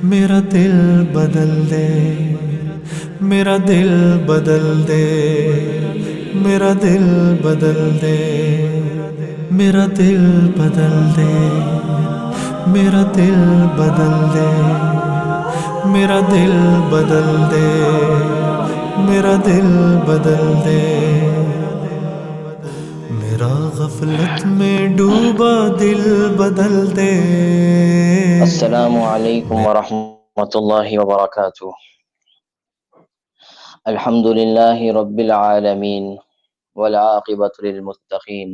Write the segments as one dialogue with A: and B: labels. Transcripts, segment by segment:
A: میرا دل بدل دے، میرا دل بدل دے، میرا دل بدل دے، میرا دل بدل دے، میرا دل بدل دے، میرا دل بدل دے، میرا دل بدل دے، میرا غفلت میں ڈوبا دل بدل دے۔
B: السلام علیکم ورحمۃ اللہ وبرکاتہ۔ الحمد للہ رب العالمین والعاقبۃ للمتقین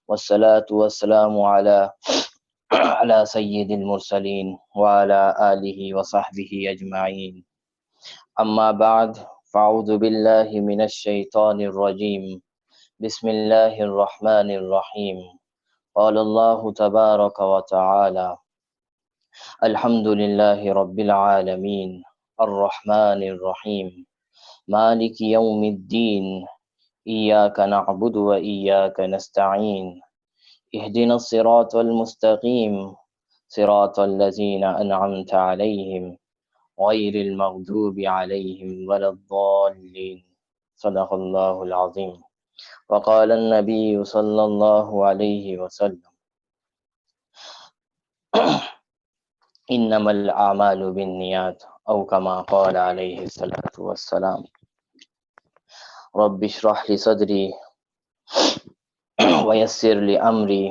B: والصلاة والسلام علی سید المرسلین وعلی آلہ وصحبہ اجمعین، اما بعد فاعوذ باللہ من الشیطان الرجیم، بسم اللہ الرحمن الرحیم۔ قال اللہ تبارک وتعالی الحمد للہ رب العالمین الرحمن الرحیم مالک یوم الدین ایاک نعبد و ایاک نستعین اہدنا الصراط المستقیم صراط الذین انعمت علیہم غیر المغضوب علیہم ولا الضالین، صدق اللہ العظیم۔ وقال النبی صلی اللہ علیہ وسلم انما الاعمال بالنیات او کما قال علیہ الصلاۃ والسلام۔ رب اشرح لی صدری ویسر لی امری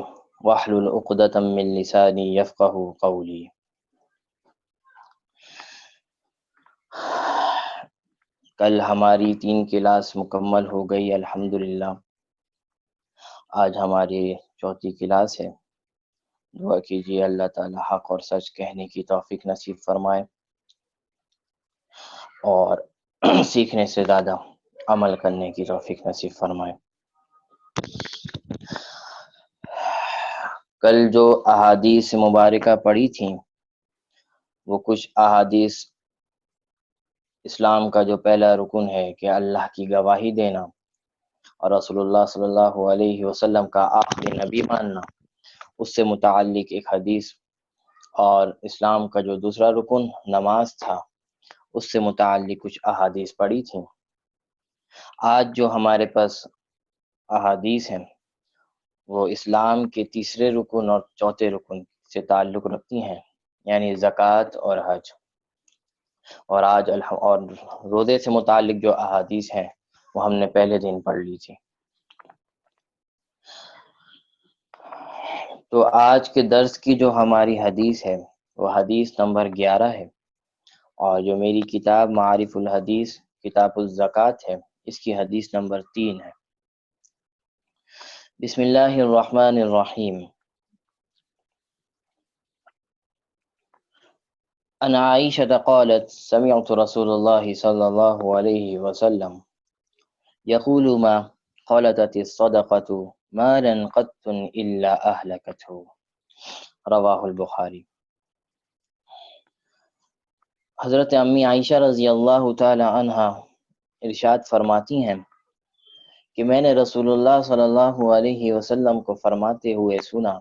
B: واحلل عقدۃ من لسانی یفقہوا قولی۔ کل ہماری 3 کلاس مکمل ہو گئی الحمدللہ۔ آج ہماری 4تھی کلاس ہے۔ دعا کیجیے اللہ تعالی حق اور سچ کہنے کی توفیق نصیب فرمائے اور سیکھنے سے زیادہ عمل کرنے کی توفیق نصیب فرمائے۔ کل جو احادیث مبارکہ پڑھی تھیں وہ کچھ احادیث اسلام کا جو پہلا رکن ہے کہ اللہ کی گواہی دینا اور رسول اللہ صلی اللہ علیہ وسلم کا آخری نبی ماننا، اس سے متعلق ایک حدیث، اور اسلام کا جو دوسرا رکن نماز تھا اس سے متعلق کچھ احادیث پڑھی تھیں۔ آج جو ہمارے پاس احادیث ہیں وہ اسلام کے تیسرے رکن اور چوتھے رکن سے تعلق رکھتی ہیں، یعنی زکوٰۃ اور حج۔ اور آج اور روزے سے متعلق جو احادیث ہیں وہ ہم نے پہلے دن پڑھ لی تھی۔ تو آج کے درس کی جو ہماری حدیث ہے وہ حدیث نمبر 11 ہے، اور جو میری کتاب معارف الحدیث کتاب الزکوٰۃ ہے اس کی حدیث نمبر 3 ہے۔ بسم اللہ الرحمن الرحیم۔ عن عائشة قالت سمعت رسول الله صلى الله عليه وسلم يقول ما خلطت الصدقة مالا قط إلا أهلكته، رواہ البخاری۔ حضرت امی عائشہ رضی اللہ تعالی عنہا ارشاد فرماتی ہیں کہ میں نے رسول اللہ صلی اللہ علیہ وسلم کو فرماتے ہوئے سنا۔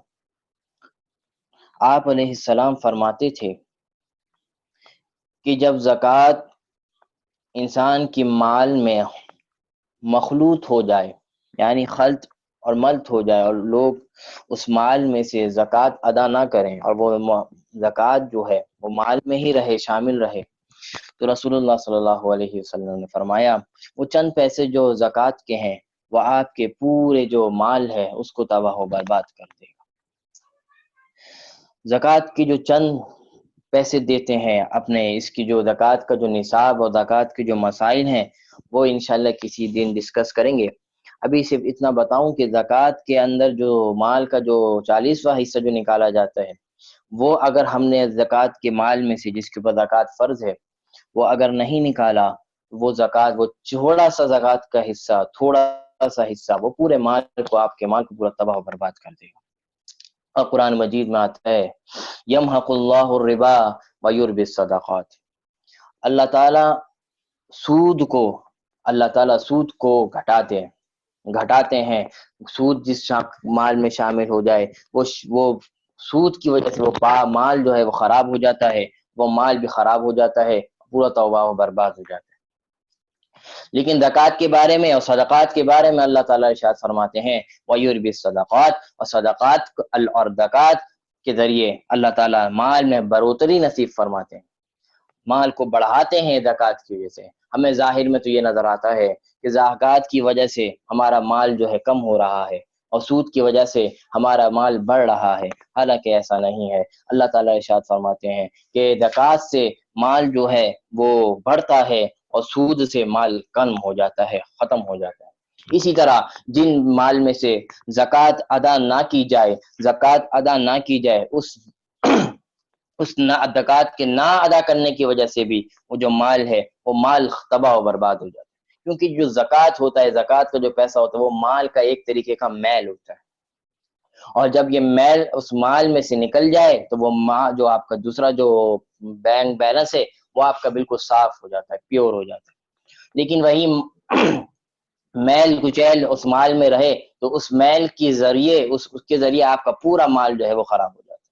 B: آپ علیہ السلام فرماتے تھے کہ جب زکوٰۃ انسان کی مال میں مخلوط ہو جائے، یعنی خلط اور ملت ہو جائے، اور لوگ اس مال میں سے زکوٰۃ ادا نہ کریں اور وہ زکوٰۃ جو ہے وہ مال میں ہی رہے، شامل رہے، تو رسول اللہ صلی اللہ علیہ وسلم نے فرمایا وہ چند پیسے جو زکوٰۃ کے ہیں وہ آپ کے پورے جو مال ہے اس کو تباہ و برباد کر دے گا۔ زکوٰۃ کی جو چند پیسے دیتے ہیں اپنے، اس کی جو زکوٰۃ کا جو نصاب اور زکوٰۃ کے جو مسائل ہیں وہ انشاءاللہ کسی دن ڈسکس کریں گے۔ ابھی صرف اتنا بتاؤں کہ زکوٰۃ کے اندر جو مال کا جو 40واں حصہ جو نکالا جاتا ہے وہ اگر ہم نے زکوٰۃ کے مال میں سے جس کے اوپر زکوٰۃ فرض ہے وہ اگر نہیں نکالا، وہ زکوٰۃ، وہ تھوڑا سا زکوٰۃ کا حصہ، تھوڑا سا حصہ وہ پورے مال کو، آپ کے مال کو پورا تباہ و برباد کر دے گا۔ اور قرآن مجید میں آتا ہے یمحق اللہ الربا ویربی الصدقات، اللہ تعالیٰ سود کو گھٹاتے ہیں۔ سود جس مال میں شامل ہو جائے وہ سود کی وجہ سے وہ مال جو ہے وہ خراب ہو جاتا ہے، وہ مال بھی خراب ہو جاتا ہے، پورا تباہ و برباد ہو جاتا ہے۔ لیکن زکوٰۃ کے بارے میں اور صدقات کے بارے میں اللہ تعالیٰ ارشاد فرماتے ہیں وَيُرْبِي الصَّدَقَاتِ، اور صدقات اور زکوٰۃ کے ذریعے اللہ تعالیٰ مال میں بڑھوتری نصیب فرماتے ہیں، مال کو بڑھاتے ہیں زکوٰۃ کی وجہ سے۔ ہمیں ظاہر میں تو یہ نظر آتا ہے کہ زکوٰۃ کی وجہ سے ہمارا مال جو ہے کم ہو رہا ہے اور سود کی وجہ سے ہمارا مال بڑھ رہا ہے، حالانکہ ایسا نہیں ہے۔ اللہ تعالیٰ ارشاد فرماتے ہیں کہ زکوٰۃ سے مال جو ہے وہ بڑھتا ہے اور سود سے مال کم ہو جاتا ہے، ختم ہو جاتا ہے۔ اسی طرح جن مال میں سے زکوٰۃ ادا نہ کی جائے، اس زکوٰۃ کے نہ ادا کرنے کی وجہ سے بھی وہ جو مال ہے وہ مال تباہ و برباد ہو جاتا ہے، کیونکہ جو زکوٰۃ ہوتا ہے، زکوٰۃ کا جو پیسہ ہوتا ہے وہ مال کا ایک طریقے کا میل ہوتا ہے، اور جب یہ میل اس مال میں سے نکل جائے تو وہ جو آپ کا دوسرا جو بینک بیلنس ہے وہ آپ کا بالکل صاف ہو جاتا ہے، پیور ہو جاتا ہے۔ لیکن وہی میل کچیل اس مال میں رہے تو اس میل کے ذریعے اس کے ذریعے آپ کا پورا مال جو ہے وہ خراب ہو جاتا ہے۔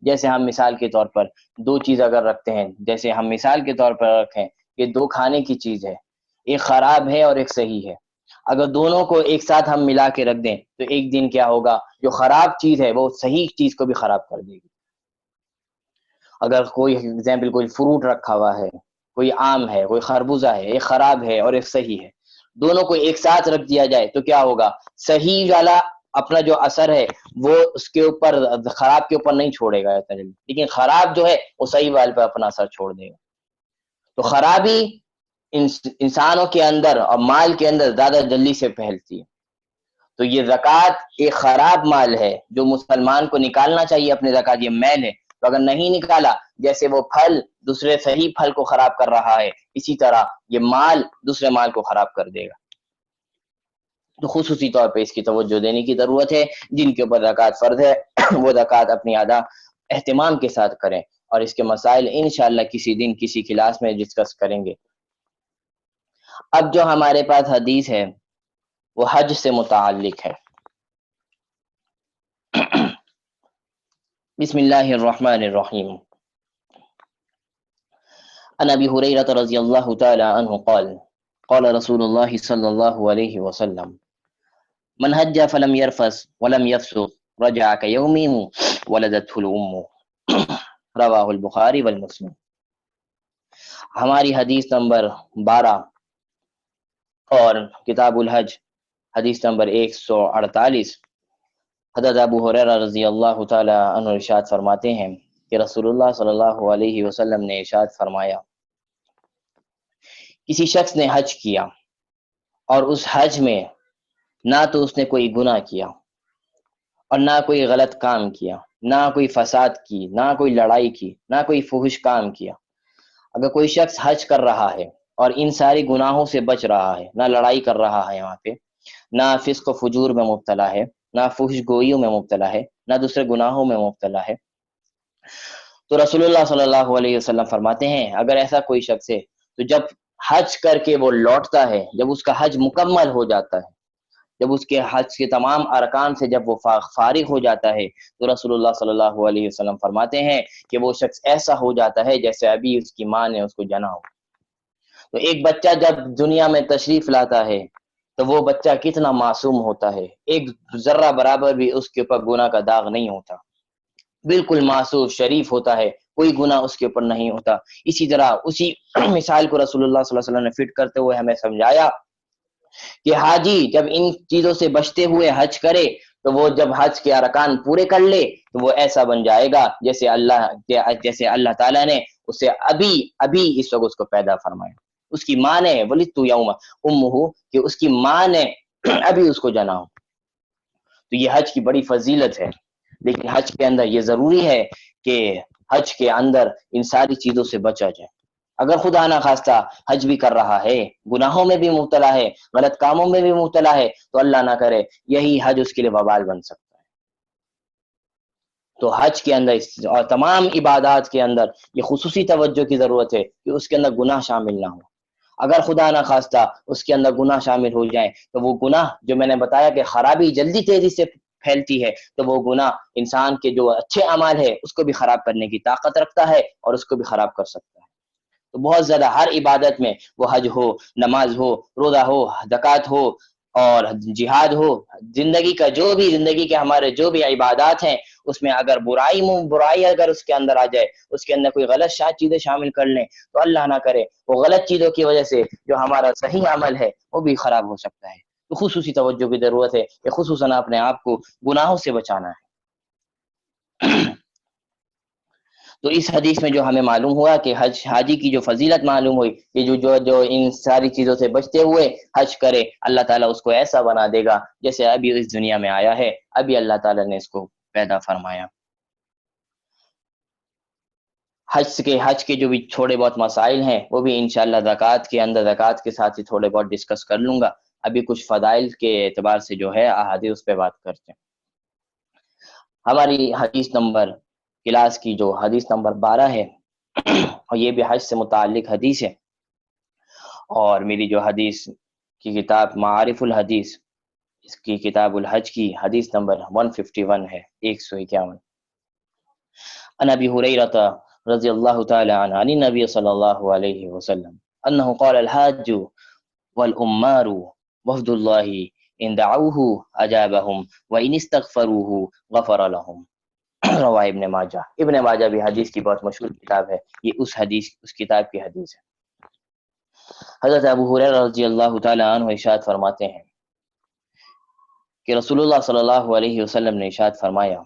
B: جیسے ہم مثال کے طور پر دو چیز اگر رکھتے ہیں، جیسے ہم مثال کے طور پر رکھیں کہ دو کھانے کی چیز ہے، ایک خراب ہے اور ایک صحیح ہے، اگر دونوں کو ایک ساتھ ہم ملا کے رکھ دیں تو ایک دن کیا ہوگا، جو خراب چیز ہے وہ صحیح چیز کو بھی خراب کر دے گی۔ اگر کوئی ایگزامپل کوئی فروٹ رکھا ہوا ہے، کوئی آم ہے، کوئی خربوزہ ہے، ایک خراب ہے اور ایک صحیح ہے، دونوں کو ایک ساتھ رکھ دیا جائے تو کیا ہوگا، صحیح والا اپنا جو اثر ہے وہ اس کے اوپر، خراب کے اوپر نہیں چھوڑے گا، لیکن خراب جو ہے وہ صحیح والے پہ اپنا اثر چھوڑ دے گا۔ تو خرابی انسانوں کے اندر اور مال کے اندر زیادہ جلدی سے پھیلتی ہے۔ تو یہ زکوٰۃ ایک خراب مال ہے جو مسلمان کو نکالنا چاہیے، اپنے زکوٰۃ یہ میل ہے، تو اگر نہیں نکالا، جیسے وہ پھل دوسرے صحیح پھل کو خراب کر رہا ہے، اسی طرح یہ مال دوسرے مال کو خراب کر دے گا۔ تو خصوصی طور پہ اس کی توجہ دینے کی ضرورت ہے۔ جن کے اوپر زکوٰۃ فرض ہے وہ زکوٰۃ اپنی ادا اہتمام کے ساتھ کریں، اور اس کے مسائل انشاءاللہ کسی دن کسی کلاس میں ڈسکس کریں گے۔ اب جو ہمارے پاس حدیث ہے وہ حج سے متعلق ہے۔ بسم اللہ الرحمن الرحیم۔ عن ابی ہریرہ رضی اللہ تعالی عنہ قال قال رسول اللہ صلی اللہ علیہ وسلم من حج فلم يرفث ولم يفسق رجع كيوم ولدته الام، رواہ البخاری والمسلم۔ ہماری حدیث نمبر 12 اور کتاب الحج حدیث نمبر 148، حضرت ابو ہریرہ رضی اللہ تعالی عنہ ارشاد فرماتے ہیں کہ رسول اللہ صلی اللہ علیہ وسلم نے ارشاد فرمایا، کسی شخص نے حج کیا اور اس حج میں نہ تو اس نے کوئی گناہ کیا اور نہ کوئی غلط کام کیا، نہ کوئی فساد کی، نہ کوئی لڑائی کی، نہ کوئی فحش کام کیا۔ اگر کوئی شخص حج کر رہا ہے اور ان سارے گناہوں سے بچ رہا ہے، نہ لڑائی کر رہا ہے وہاں پہ، نہ فسق و فجور میں مبتلا ہے، نہ فحش گوئیوں میں مبتلا ہے، نہ دوسرے گناہوں میں مبتلا ہے، تو رسول اللہ صلی اللہ علیہ وسلم فرماتے ہیں اگر ایسا کوئی شخص ہے تو جب حج کر کے وہ لوٹتا ہے، جب اس کا حج مکمل ہو جاتا ہے، جب اس کے حج کے تمام ارکان سے جب وہ فارغ ہو جاتا ہے، تو رسول اللہ صلی اللہ علیہ وسلم فرماتے ہیں کہ وہ شخص ایسا ہو جاتا ہے جیسے ابھی اس کی ماں نے اس کو جنا ہو۔ تو ایک بچہ جب دنیا میں تشریف لاتا ہے تو وہ بچہ کتنا معصوم ہوتا ہے، ایک ذرہ برابر بھی اس کے اوپر گناہ کا داغ نہیں ہوتا، بالکل معصوم شریف ہوتا ہے، کوئی گناہ اس کے اوپر نہیں ہوتا۔ اسی طرح اسی مثال کو رسول اللہ صلی اللہ علیہ وسلم نے فٹ کرتے ہوئے ہمیں سمجھایا کہ حاجی جب ان چیزوں سے بچتے ہوئے حج کرے تو وہ جب حج کے ارکان پورے کر لے تو وہ ایسا بن جائے گا جیسے اللہ تعالیٰ نے اسے ابھی اس وقت اس کو پیدا فرمایا، اس کی ماں نے ولدت یوم امہ، کہ اس کی ماں نے ابھی اس کو جنا ہو۔ تو یہ حج کی بڑی فضیلت ہے، لیکن حج کے اندر یہ ضروری ہے کہ حج کے اندر ان ساری چیزوں سے بچا جائے۔ اگر خدا نہ خواستہ حج بھی کر رہا ہے، گناہوں میں بھی مبتلا ہے، غلط کاموں میں بھی مبتلا ہے، تو اللہ نہ کرے یہی حج اس کے لیے وبال بن سکتا ہے۔ تو حج کے اندر اور تمام عبادات کے اندر یہ خصوصی توجہ کی ضرورت ہے کہ اس کے اندر گناہ شامل نہ ہو۔ اگر خدا نہ خواستہ اس کے اندر گناہ شامل ہو جائیں تو وہ گناہ جو میں نے بتایا کہ خرابی جلدی تیزی سے پھیلتی ہے تو وہ گناہ انسان کے جو اچھے اعمال ہے اس کو بھی خراب کرنے کی طاقت رکھتا ہے اور اس کو بھی خراب کر سکتا ہے۔ تو بہت زیادہ ہر عبادت میں، وہ حج ہو، نماز ہو، روزہ ہو، زکوٰۃ ہو اور جہاد ہو، زندگی کے ہمارے جو بھی عبادات ہیں، اس میں اگر برائی اگر اس کے اندر آ جائے، اس کے اندر کوئی غلط چیزیں شامل کر لیں، تو اللہ نہ کرے وہ غلط چیزوں کی وجہ سے جو ہمارا صحیح عمل ہے وہ بھی خراب ہو سکتا ہے۔ تو خصوصی توجہ کی ضرورت ہے کہ خصوصاً اپنے آپ کو گناہوں سے بچانا ہے۔ تو اس حدیث میں جو ہمیں معلوم ہوا کہ حاجی کی جو فضیلت معلوم ہوئی کہ جو ان ساری چیزوں سے بچتے ہوئے حج کرے، اللہ تعالیٰ اس کو ایسا بنا دے گا جیسے ابھی اس دنیا میں آیا ہے، ابھی اللہ تعالیٰ نے اس کو پیدا فرمایا۔ حج کے جو بھی تھوڑے بہت مسائل ہیں وہ بھی انشاءاللہ زکوٰۃ کے ساتھ ہی تھوڑے بہت ڈسکس کر لوں گا۔ ابھی کچھ فضائل کے اعتبار سے جو ہے احادیث اس پہ بات کرتے ہیں۔ ہماری کلاس کی جو حدیث نمبر 12 ہے اور یہ بھی حج سے متعلق حدیث ہے، اور میری جو حدیث کی کتاب معارف الحدیث، اس کی کتاب الحج کی حدیث نمبر 151 ہے، 151۔ عن ابی ہریرہ رضی اللہ تعالی عنہ عن النبی صلی اللہ علیہ وسلم انہ قال الحاج والعمار وفد اللہ ان دعوه اجابهم وان استغفروه غفر لهم۔ رواه ابن ماجہ بھی حدیث کی بہت مشہور کتاب ہے، یہ اس کتاب کی حدیث ہے۔ حضرت ابو ہریرہ رضی اللہ تعالی عنہ ارشاد فرماتے ہیں کہ رسول اللہ صلی اللہ علیہ وسلم نے ارشاد فرمایا،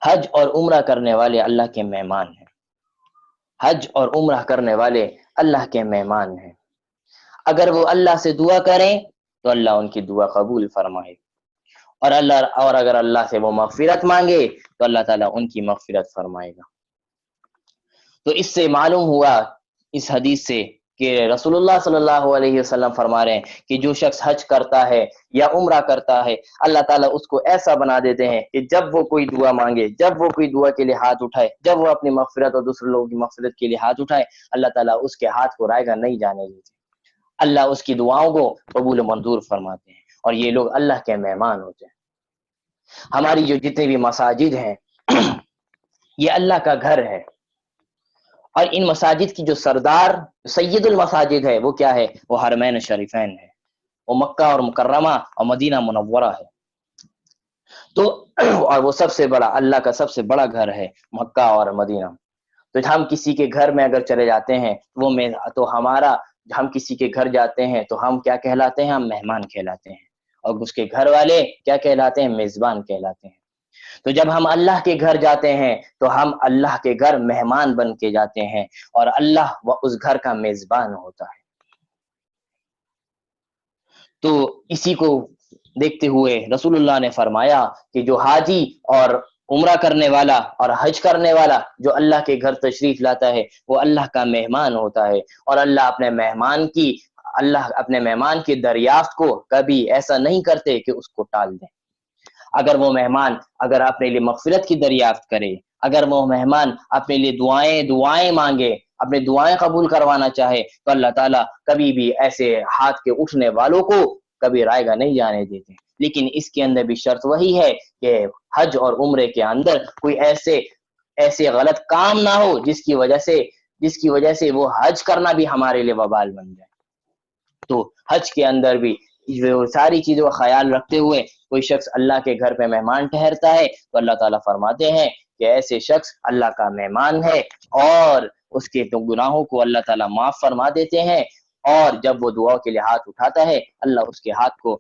B: حج اور عمرہ کرنے والے اللہ کے مہمان ہیں، حج اور عمرہ کرنے والے اللہ کے مہمان ہیں۔ اگر وہ اللہ سے دعا کریں تو اللہ ان کی دعا قبول فرمائے، اور اگر اللہ سے وہ مغفرت مانگے تو اللہ تعالیٰ ان کی مغفرت فرمائے گا۔ تو اس سے معلوم ہوا، اس حدیث سے، کہ رسول اللہ صلی اللہ علیہ وسلم فرما رہے ہیں کہ جو شخص حج کرتا ہے یا عمرہ کرتا ہے، اللہ تعالیٰ اس کو ایسا بنا دیتے ہیں کہ جب وہ کوئی دعا مانگے، جب وہ کوئی دعا کے لیے ہاتھ اٹھائے، جب وہ اپنی مغفرت اور دوسرے لوگوں کی مغفرت کے لیے ہاتھ اٹھائے، اللہ تعالیٰ اس کے ہاتھ کو رائیگاں نہیں جانے دیتے، اللہ اس کی دعاؤں کو قبول و منظور فرماتے ہیں، اور یہ لوگ اللہ کے مہمان ہوتے ہیں۔ ہماری جو جتنے بھی مساجد ہیں یہ اللہ کا گھر ہے، اور ان مساجد کی جو سردار سید المساجد ہے وہ کیا ہے؟ وہ حرمین شریفین ہے، وہ مکہ اور مکرمہ اور مدینہ منورہ ہے۔ تو اور وہ سب سے بڑا، اللہ کا سب سے بڑا گھر ہے مکہ اور مدینہ۔ تو ہم کسی کے گھر میں اگر چلے جاتے ہیں ہم کسی کے گھر جاتے ہیں تو ہم کیا کہلاتے ہیں؟ ہم مہمان کہلاتے ہیں، اور اس کے گھر والے کیا کہلاتے ہیں؟ میزبان کہلاتے ہیں۔ تو جب ہم اللہ کے گھر جاتے ہیں تو ہم اللہ کے گھر مہمان بن کے جاتے ہیں، اور اللہ وہ اس گھر کا میزبان ہوتا ہے۔ تو اسی کو دیکھتے ہوئے رسول اللہ نے فرمایا کہ جو حاجی اور عمرہ کرنے والا اور حج کرنے والا جو اللہ کے گھر تشریف لاتا ہے وہ اللہ کا مہمان ہوتا ہے، اور اللہ اپنے مہمان کی دریافت کو کبھی ایسا نہیں کرتے کہ اس کو ٹال دیں۔ اگر وہ مہمان اپنے لیے مغفرت کی دریافت کرے، اگر وہ مہمان اپنے لیے دعائیں مانگے، اپنے دعائیں قبول کروانا چاہے، تو اللہ تعالیٰ کبھی بھی ایسے ہاتھ کے اٹھنے والوں کو کبھی رائیگاں نہیں جانے دیتے۔ لیکن اس کے اندر بھی شرط وہی ہے کہ حج اور عمرے کے اندر کوئی ایسے غلط کام نہ ہو جس کی وجہ سے وہ حج کرنا بھی ہمارے لیے وبال بن جائے۔ تو حج کے اندر بھی ساری چیزوں کا خیال رکھتے ہوئے کوئی شخص اللہ کے گھر پہ مہمان ٹھہرتا ہے تو اللہ تعالیٰ فرماتے ہیں کہ ایسے شخص اللہ کا مہمان ہے، اور اس کے تو گناہوں کو اللہ تعالیٰ معاف فرما دیتے ہیں، اور جب وہ دعا کے لیے ہاتھ اٹھاتا ہے اللہ اس کے ہاتھ کو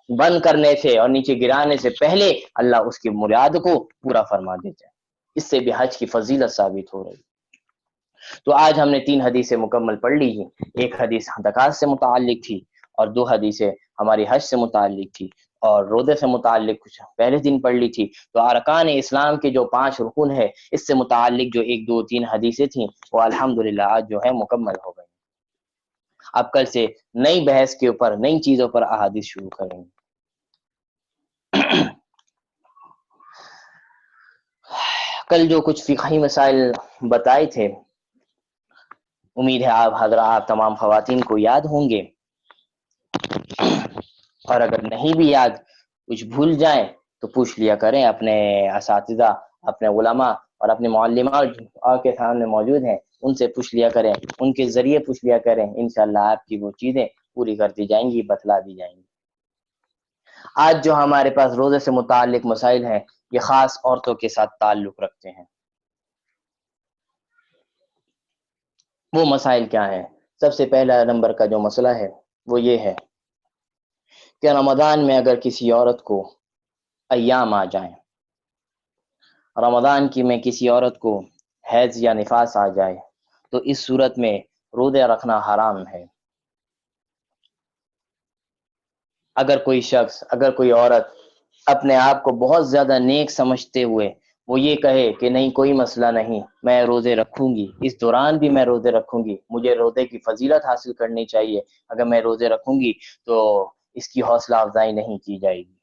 B: بند کرنے سے اور نیچے گرانے سے پہلے اللہ اس کی مراد کو پورا فرما دیتے ہیں۔ اس سے بھی حج کی فضیلت ثابت ہو رہی۔ تو آج ہم نے 3 حدیثیں مکمل پڑھ لی ہیں، ایک حدیث زکوٰۃ سے متعلق تھی، اور 2 حدیثیں ہماری حج سے متعلق تھی، اور روزے سے متعلق کچھ پہلے دن پڑھ لی تھی۔ تو ارکان اسلام کے جو 5 رکن ہے اس سے متعلق جو 1 2 3 حدیثیں تھیں وہ الحمدللہ آج جو ہے مکمل ہو گئی۔ اب کل سے نئی بحث کے اوپر، نئی چیزوں پر احادیث شروع کریں گے۔ کل جو کچھ فقہی مسائل بتائے تھے، امید ہے آپ تمام خواتین کو یاد ہوں گے، اور اگر نہیں بھی یاد کچھ بھول جائیں تو پوچھ لیا کریں اپنے اساتذہ، اپنے علماء اور اپنے معلمات آپ کے سامنے موجود ہیں، ان سے پوچھ لیا کریں، ان کے ذریعے پوچھ لیا کریں، انشاءاللہ آپ کی وہ چیزیں پوری کر دی جائیں گی، بتلا دی جائیں گی۔ آج جو ہمارے پاس روزے سے متعلق مسائل ہیں یہ خاص عورتوں کے ساتھ تعلق رکھتے ہیں۔ وہ مسائل کیا ہیں؟ سب سے پہلا نمبر کا جو مسئلہ ہے وہ یہ ہے کہ رمضان میں اگر کسی عورت کو ایام آ جائیں، رمضان کی میں کسی عورت کو حیض یا نفاس آ جائے تو اس صورت میں روزے رکھنا حرام ہے۔ اگر کوئی شخص، اگر کوئی عورت اپنے آپ کو بہت زیادہ نیک سمجھتے ہوئے وہ یہ کہے کہ نہیں کوئی مسئلہ نہیں، میں روزے رکھوں گی، اس دوران بھی میں روزے رکھوں گی، مجھے روزے کی فضیلت حاصل کرنی چاہیے، اگر میں روزے رکھوں گی تو اس کی حوصلہ افزائی نہیں کی جائے گی،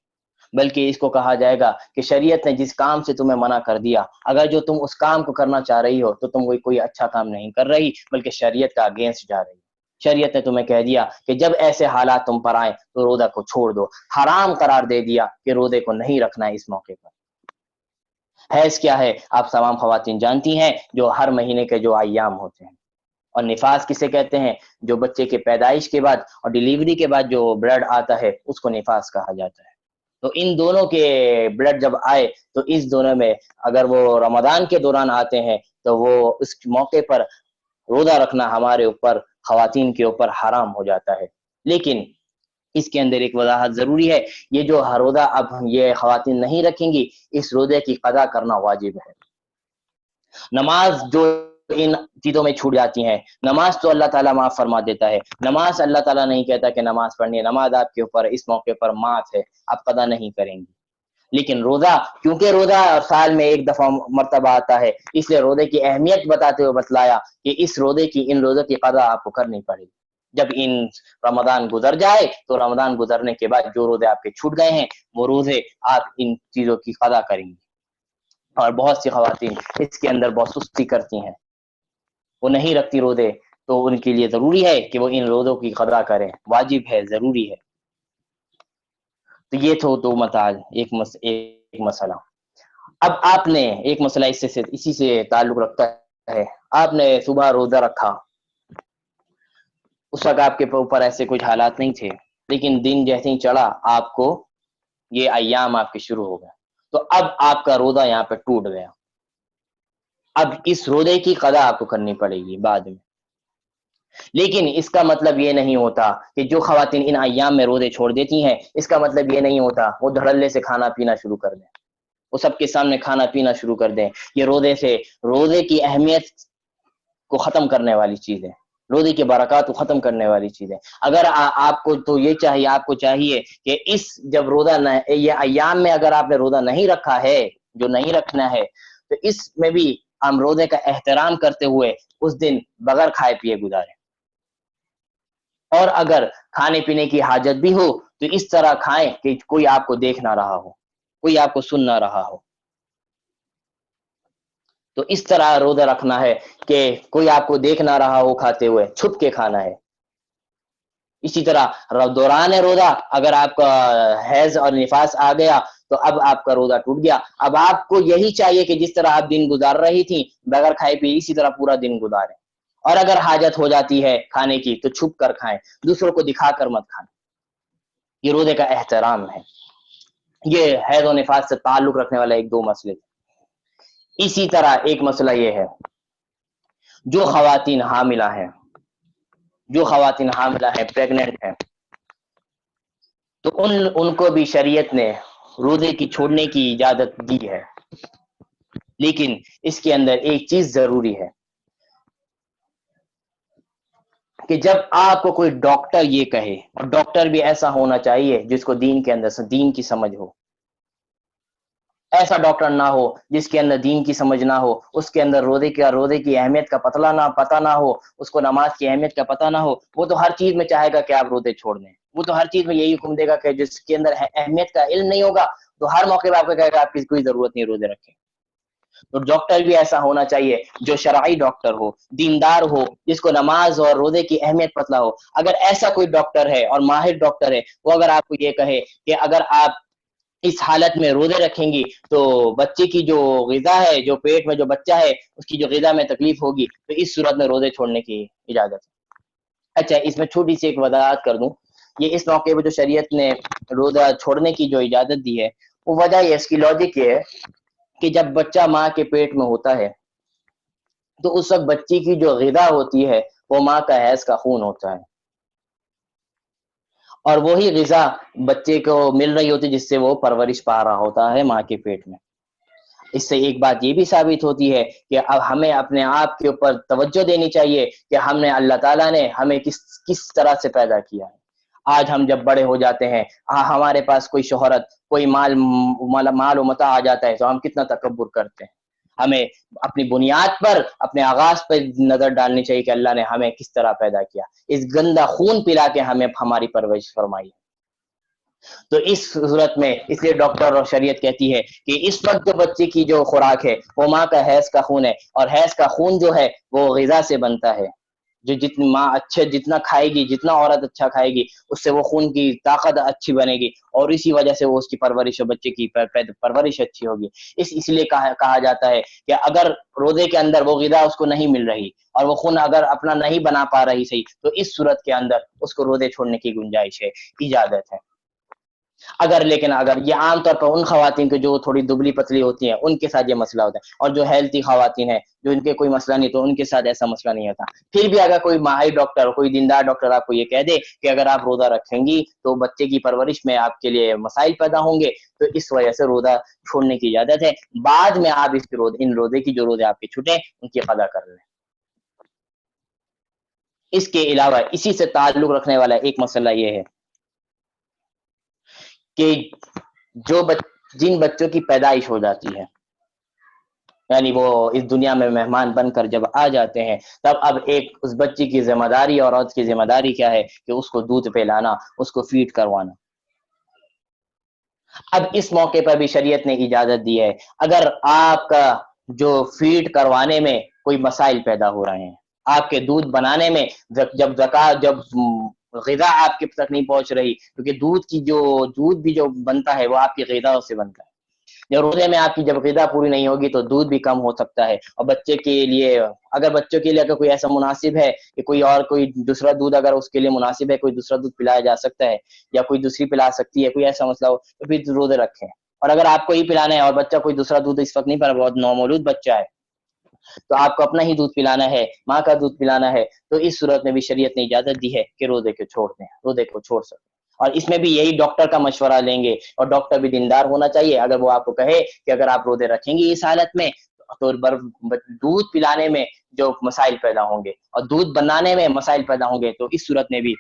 B: بلکہ اس کو کہا جائے گا کہ شریعت نے جس کام سے تمہیں منع کر دیا، اگر جو تم اس کام کو کرنا چاہ رہی ہو تو تم کوئی اچھا کام نہیں کر رہی بلکہ شریعت کا اگینسٹ جا رہی۔ شریعت نے تمہیں کہہ دیا کہ جب ایسے حالات تم پر آئیں تو روزہ کو چھوڑ دو، حرام قرار دے دیا کہ روزے کو نہیں رکھنا ہے اس موقع پر۔ حیض کیا ہے آپ تمام خواتین جانتی ہیں، جو ہر مہینے کے جو ایام ہوتے ہیں۔ اور نفاس کسے کہتے ہیں؟ جو بچے کے پیدائش کے بعد اور ڈیلیوری کے بعد جو بلڈ آتا ہے اس کو نفاس کہا جاتا ہے۔ تو ان دونوں کے بلڈ جب آئے تو اس دونوں میں اگر وہ رمضان کے دوران آتے ہیں تو وہ اس موقع پر روزہ رکھنا ہمارے اوپر، خواتین کے اوپر حرام ہو جاتا ہے۔ لیکن اس کے اندر ایک وضاحت ضروری ہے، یہ جو روزہ اب یہ خواتین نہیں رکھیں گی، اس روزے کی قضا کرنا واجب ہے۔ نماز جو ان چیزوں میں چھوٹ جاتی ہیں، نماز تو اللہ تعالیٰ معاف فرما دیتا ہے، نماز اللہ تعالیٰ نہیں کہتا کہ نماز پڑھنی ہے، نماز آپ کے اوپر اس موقع پر معاف ہے، آپ قضا نہیں کریں گی۔ لیکن روزہ، کیونکہ روزہ سال میں ایک دفعہ مرتبہ آتا ہے، اس لیے روزے کی اہمیت بتاتے ہوئے بتلایا کہ اس روزے کی، ان روزوں کی قضا آپ کو کرنی پڑے گی۔ جب ان رمضان گزر جائے تو رمضان گزرنے کے بعد جو روزے آپ کے چھوٹ گئے ہیں وہ روزے آپ ان چیزوں کی قضا کریں گے۔ اور بہت سی خواتین اس کے اندر بہت سستی کرتی ہیں، وہ نہیں رکھتی روزے، تو ان کے لیے ضروری ہے کہ وہ ان روزوں کی قضا کریں، واجب ہے، ضروری ہے۔ تو یہ تو دو مسائل، ایک مسئلہ۔ اب آپ نے ایک مسئلہ اسی سے تعلق رکھتا ہے، آپ نے صبح روزہ رکھا، اس وقت آپ کے اوپر ایسے کچھ حالات نہیں تھے، لیکن دن جیسے ہی چڑھا آپ کو یہ ایام آپ کے شروع ہو گئے، تو اب آپ کا روزہ یہاں پہ ٹوٹ گیا، اب اس روزے کی قضا آپ کو کرنی پڑے گی بعد میں۔ لیکن اس کا مطلب یہ نہیں ہوتا کہ جو خواتین ان ایام میں روزے چھوڑ دیتی ہیں، اس کا مطلب یہ نہیں ہوتا وہ دھڑلے سے کھانا پینا شروع کر دیں، وہ سب کے سامنے کھانا پینا شروع کر دیں۔ یہ روزے کی اہمیت کو ختم کرنے والی چیز ہے، روزے کی برکات کو ختم کرنے والی چیز ہے۔ اگر آپ کو تو یہ چاہیے، آپ کو چاہیے کہ اس جب روزہ یہ ایام میں اگر آپ نے روزہ نہیں رکھا ہے، جو نہیں رکھنا ہے، تو اس میں بھی ہم روزے کا احترام کرتے ہوئے اس دن بغیر کھائے پیے گزاریں، اور اگر کھانے پینے کی حاجت بھی ہو تو اس طرح کھائیں کہ کوئی آپ کو دیکھ نہ رہا ہو، کوئی آپ کو سن نہ رہا ہو۔ تو اس طرح روزہ رکھنا ہے کہ کوئی آپ کو دیکھ نہ رہا ہو کھاتے ہوئے، چھپ کے کھانا ہے۔ اسی طرح دوران روزہ اگر آپ کا حیض اور نفاس آ گیا تو اب آپ کا روزہ ٹوٹ گیا، اب آپ کو یہی چاہیے کہ جس طرح آپ دن گزار رہی تھیں بغیر کھائے پیے، اسی طرح پورا دن گزاریں، اور اگر حاجت ہو جاتی ہے کھانے کی تو چھپ کر کھائیں، دوسروں کو دکھا کر مت کھائیں۔ یہ روزے کا احترام ہے۔ یہ حیض و نفاس سے تعلق رکھنے والا ایک دو مسئلے۔ اسی طرح ایک مسئلہ یہ ہے، جو خواتین حاملہ ہیں، جو خواتین حاملہ ہیں، پریگننٹ ہیں، تو ان کو بھی شریعت نے روزے کی چھوڑنے کی اجازت دی ہے، لیکن اس کے اندر ایک چیز ضروری ہے کہ جب آپ کو کوئی ڈاکٹر یہ کہے، اور ڈاکٹر بھی ایسا ہونا چاہیے جس کو دین کے اندر سے دین کی سمجھ ہو، ایسا ڈاکٹر نہ ہو جس کے اندر دین کی سمجھ نہ ہو، اس کے اندر روزے کی اہمیت کا پتہ نہ ہو، اس کو نماز کی اہمیت کا پتہ نہ ہو، وہ تو ہر چیز میں چاہے گا کہ آپ روزے چھوڑ دیں، وہ تو ہر چیز میں یہی حکم دے گا کہ جس کے اندر اہمیت کا علم نہیں ہوگا تو ہر موقع پہ آپ کو کہے گا آپ کی کوئی ضرورت نہیں روزے رکھیں۔ تو ڈاکٹر بھی ایسا ہونا چاہیے جو شرعی ڈاکٹر ہو، دیندار ہو، جس کو نماز اور روزے کی اہمیت پتہ ہو۔ اگر ایسا کوئی ڈاکٹر ہے اور ماہر ڈاکٹر ہے، وہ اگر آپ کو یہ کہے کہ اگر آپ اس حالت میں روزے رکھیں گی تو بچے کی جو غذا ہے، جو پیٹ میں جو بچہ ہے اس کی جو غذا میں تکلیف ہوگی، تو اس صورت میں روزے چھوڑنے کی اجازت ہے۔ اچھا، اس میں چھوٹی سی ایک وضاحت کر دوں، یہ اس موقع پہ جو شریعت نے روزہ چھوڑنے کی جو اجازت دی ہے، وہ وجہ یہ، اس کی لاجک یہ ہے کہ جب بچہ ماں کے پیٹ میں ہوتا ہے تو اس وقت بچی کی جو غذا ہوتی ہے وہ ماں کا حیض کا خون ہوتا ہے، اور وہی غذا بچے کو مل رہی ہوتی جس سے وہ پرورش پا رہا ہوتا ہے ماں کے پیٹ میں۔ اس سے ایک بات یہ بھی ثابت ہوتی ہے کہ اب ہمیں اپنے آپ کے اوپر توجہ دینی چاہیے کہ ہم نے، اللہ تعالیٰ نے ہمیں کس طرح سے پیدا کیا ہے۔ آج ہم جب بڑے ہو جاتے ہیں، ہمارے پاس کوئی شہرت، کوئی مال و متاع آ جاتا ہے تو ہم کتنا تکبر کرتے ہیں۔ ہمیں اپنی بنیاد پر، اپنے آغاز پر نظر ڈالنی چاہیے کہ اللہ نے ہمیں کس طرح پیدا کیا، اس گندا خون پلا کے ہمیں ہماری پرورش فرمائی۔ تو اس صورت میں اس لیے ڈاکٹر اور شریعت کہتی ہے کہ اس وقت جو بچے کی جو خوراک ہے وہ ماں کا حیض کا خون ہے، اور حیض کا خون جو ہے وہ غذا سے بنتا ہے، جو جتنی ماں جتنا کھائے گی، جتنا عورت اچھا کھائے گی، اس سے وہ خون کی طاقت اچھی بنے گی، اور اسی وجہ سے وہ اس کی پرورش اور بچے کی پرورش اچھی ہوگی۔ اس لیے کہا جاتا ہے کہ اگر روزے کے اندر وہ غذا اس کو نہیں مل رہی اور وہ خون اگر اپنا نہیں بنا پا رہی صحیح، تو اس صورت کے اندر اس کو روزے چھوڑنے کی گنجائش ہے، اجازت ہے۔ لیکن اگر یہ عام طور پر ان خواتین کے جو تھوڑی دبلی پتلی ہوتی ہیں ان کے ساتھ یہ مسئلہ ہوتا ہے، اور جو ہیلتھی خواتین ہیں جو ان کے کوئی مسئلہ نہیں، تو ان کے ساتھ ایسا مسئلہ نہیں ہوتا۔ پھر بھی اگر کوئی ماہر ڈاکٹر، کوئی دیندار ڈاکٹر آپ کو یہ کہہ دے کہ اگر آپ روزہ رکھیں گی تو بچے کی پرورش میں آپ کے لیے مسائل پیدا ہوں گے، تو اس وجہ سے روزہ چھوڑنے کی اجازت ہے، بعد میں آپ ان روزے کی جو روزے آپ کے چھٹے ان کی قضا کر لیں۔ اس کے علاوہ اسی سے تعلق رکھنے والا ایک مسئلہ یہ ہے کہ جن بچوں کی پیدائش ہو جاتی ہے، یعنی وہ اس دنیا میں مہمان بن کر جب آ جاتے ہیں، تب اب ایک اس بچی کی ذمہ داری اور عورت کی ذمہ داری کیا ہے کہ اس کو دودھ پلانا، اس کو فیڈ کروانا۔ اب اس موقع پر بھی شریعت نے اجازت دی ہے، اگر آپ کا جو فیڈ کروانے میں کوئی مسائل پیدا ہو رہے ہیں، آپ کے دودھ بنانے میں جب غذا آپ کے تک نہیں پہنچ رہی، کیونکہ دودھ بھی جو بنتا ہے وہ آپ کی غذا سے بنتا ہے، جب روزے میں آپ کی جب غذا پوری نہیں ہوگی تو دودھ بھی کم ہو سکتا ہے، اور بچوں کے لیے اگر کوئی ایسا مناسب ہے کہ کوئی دوسرا دودھ اگر اس کے لیے مناسب ہے، کوئی دوسرا دودھ پلایا جا سکتا ہے یا کوئی دوسری پلا سکتی ہے، کوئی ایسا مسئلہ ہو تو پھر روزے رکھیں۔ اور اگر آپ کو ہی پلانا ہے اور بچہ کوئی دوسرا دودھ اس وقت نہیں پلا، بہت نومولود بچہ ہے، تو آپ کو اپنا ہی دودھ پلانا ہے، ماں کا دودھ پلانا ہے، تو اس صورت میں بھی شریعت نے اجازت دی ہے کہ روزے کو چھوڑ سکتے۔ اور اس میں بھی یہی ڈاکٹر کا مشورہ لیں گے، اور ڈاکٹر بھی دیندار ہونا چاہیے۔ اگر وہ آپ کو کہے کہ اگر آپ روزے رکھیں گی اس حالت میں تو دودھ پلانے میں جو مسائل پیدا ہوں گے اور دودھ بنانے میں مسائل پیدا ہوں گے، تو اس صورت میں بھی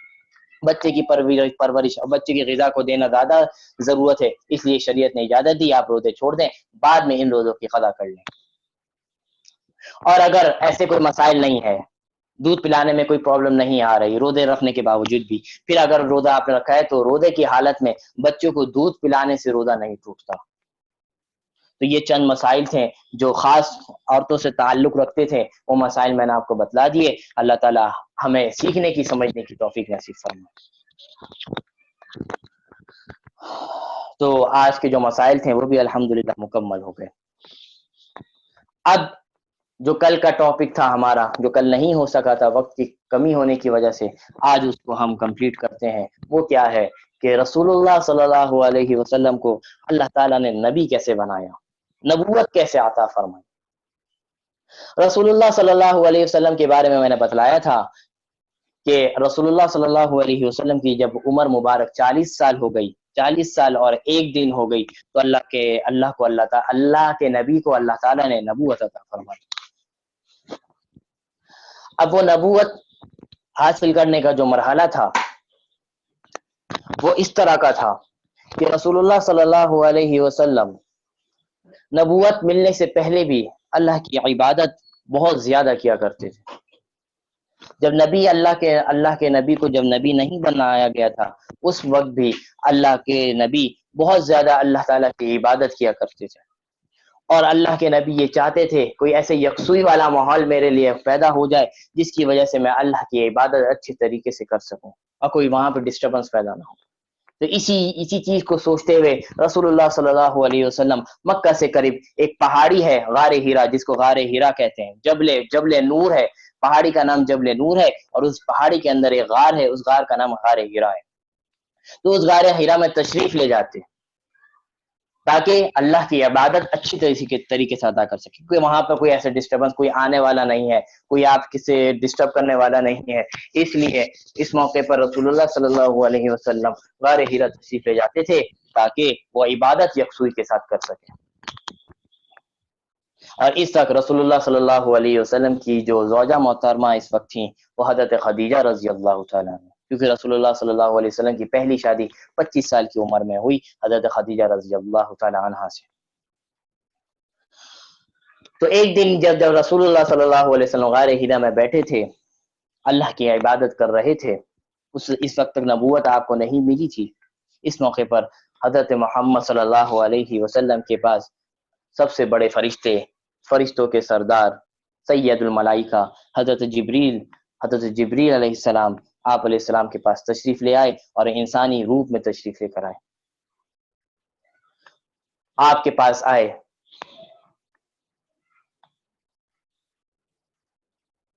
B: بچے کی پرورش اور بچے کی غذا کو دینا زیادہ ضرورت ہے، اس لیے شریعت نے اجازت دی آپ روزے چھوڑ دیں، بعد میں ان روزوں کی قضا کر لیں۔ اور اگر ایسے کوئی مسائل نہیں ہے، دودھ پلانے میں کوئی پرابلم نہیں آ رہی روزے رکھنے کے باوجود بھی، پھر اگر روزہ آپ نے رکھا ہے تو روزے کی حالت میں بچوں کو دودھ پلانے سے روزہ نہیں ٹوٹتا۔ تو یہ چند مسائل تھے جو خاص عورتوں سے تعلق رکھتے تھے، وہ مسائل میں نے آپ کو بتلا دیے۔ اللہ تعالی ہمیں سیکھنے کی، سمجھنے کی توفیق نصیب فرمائے۔ تو آج کے جو مسائل تھے وہ بھی الحمدللہ مکمل ہو گئے۔ اب جو کل کا ٹاپک تھا ہمارا، جو کل نہیں ہو سکا تھا وقت کی کمی ہونے کی وجہ سے، آج اس کو ہم کمپلیٹ کرتے ہیں۔ وہ کیا ہے کہ رسول اللہ صلی اللہ علیہ وسلم کو اللہ تعالیٰ نے نبی کیسے بنایا، نبوت کیسے عطا فرمائی۔ رسول اللہ صلی اللہ علیہ وسلم کے بارے میں نے بتلایا تھا کہ رسول اللہ صلی اللہ علیہ وسلم کی جب عمر مبارک 40 سال ہو گئی، 40 سال اور ایک دن ہو گئی، تو اللہ کے نبی کو اللہ تعالیٰ نے نبوت عطا فرمائی۔ اب وہ نبوت حاصل کرنے کا جو مرحلہ تھا وہ اس طرح کا تھا کہ رسول اللہ صلی اللہ علیہ وسلم نبوت ملنے سے پہلے بھی اللہ کی عبادت بہت زیادہ کیا کرتے تھے۔ جب اللہ کے نبی کو جب نبی نہیں بنایا گیا تھا، اس وقت بھی اللہ کے نبی بہت زیادہ اللہ تعالیٰ کی عبادت کیا کرتے تھے، اور اللہ کے نبی یہ چاہتے تھے کوئی ایسے یکسوئی والا ماحول میرے لیے پیدا ہو جائے جس کی وجہ سے میں اللہ کی عبادت اچھی طریقے سے کر سکوں اور کوئی وہاں پہ ڈسٹربنس پیدا نہ ہو۔ تو اسی چیز کو سوچتے ہوئے رسول اللہ صلی اللہ علیہ وسلم مکہ سے قریب ایک پہاڑی ہے غار ہیرا، جس کو غار ہیرا کہتے ہیں، جبل نور ہے، پہاڑی کا نام جبل نور ہے، اور اس پہاڑی کے اندر ایک غار ہے، اس غار کا نام غار ہیرا ہے۔ تو اس غار ہیرا میں تشریف لے جاتے تاکہ اللہ کی عبادت اچھی طریقے سے ادا کر سکے، کیونکہ وہاں پہ کوئی ایسا ڈسٹربنس، کوئی آنے والا نہیں ہے، کوئی آپ کسی ڈسٹرب کرنے والا نہیں ہے۔ اس لیے اس موقع پر رسول اللہ صلی اللہ علیہ وسلم غار ہیرا تشریف لے جاتے تھے تاکہ وہ عبادت یکسوئی کے ساتھ کر سکیں۔ اور اس وقت رسول اللہ صلی اللہ علیہ وسلم کی جو زوجہ محترمہ اس وقت تھیں وہ حضرت خدیجہ رضی اللہ تعالیٰ عنہ، کیونکہ رسول اللہ صلی اللہ علیہ وسلم کی پہلی شادی 25 سال کی عمر میں ہوئی حضرت خدیجہ رضی اللہ تعالیٰ عنہ سے۔ تو ایک دن جب رسول اللہ صلی اللہ علیہ وسلم غار ہیرا میں بیٹھے تھے، اللہ کی عبادت کر رہے تھے، اس وقت تک نبوت آپ کو نہیں ملی تھی، اس موقع پر حضرت محمد صلی اللہ علیہ وسلم کے پاس سب سے بڑے فرشتوں کے سردار سید الملائکہ حضرت جبریل علیہ السلام آپ علیہ السلام کے پاس تشریف لے آئے اور انسانی روپ میں تشریف لے کر آئے۔ آپ کے پاس آئے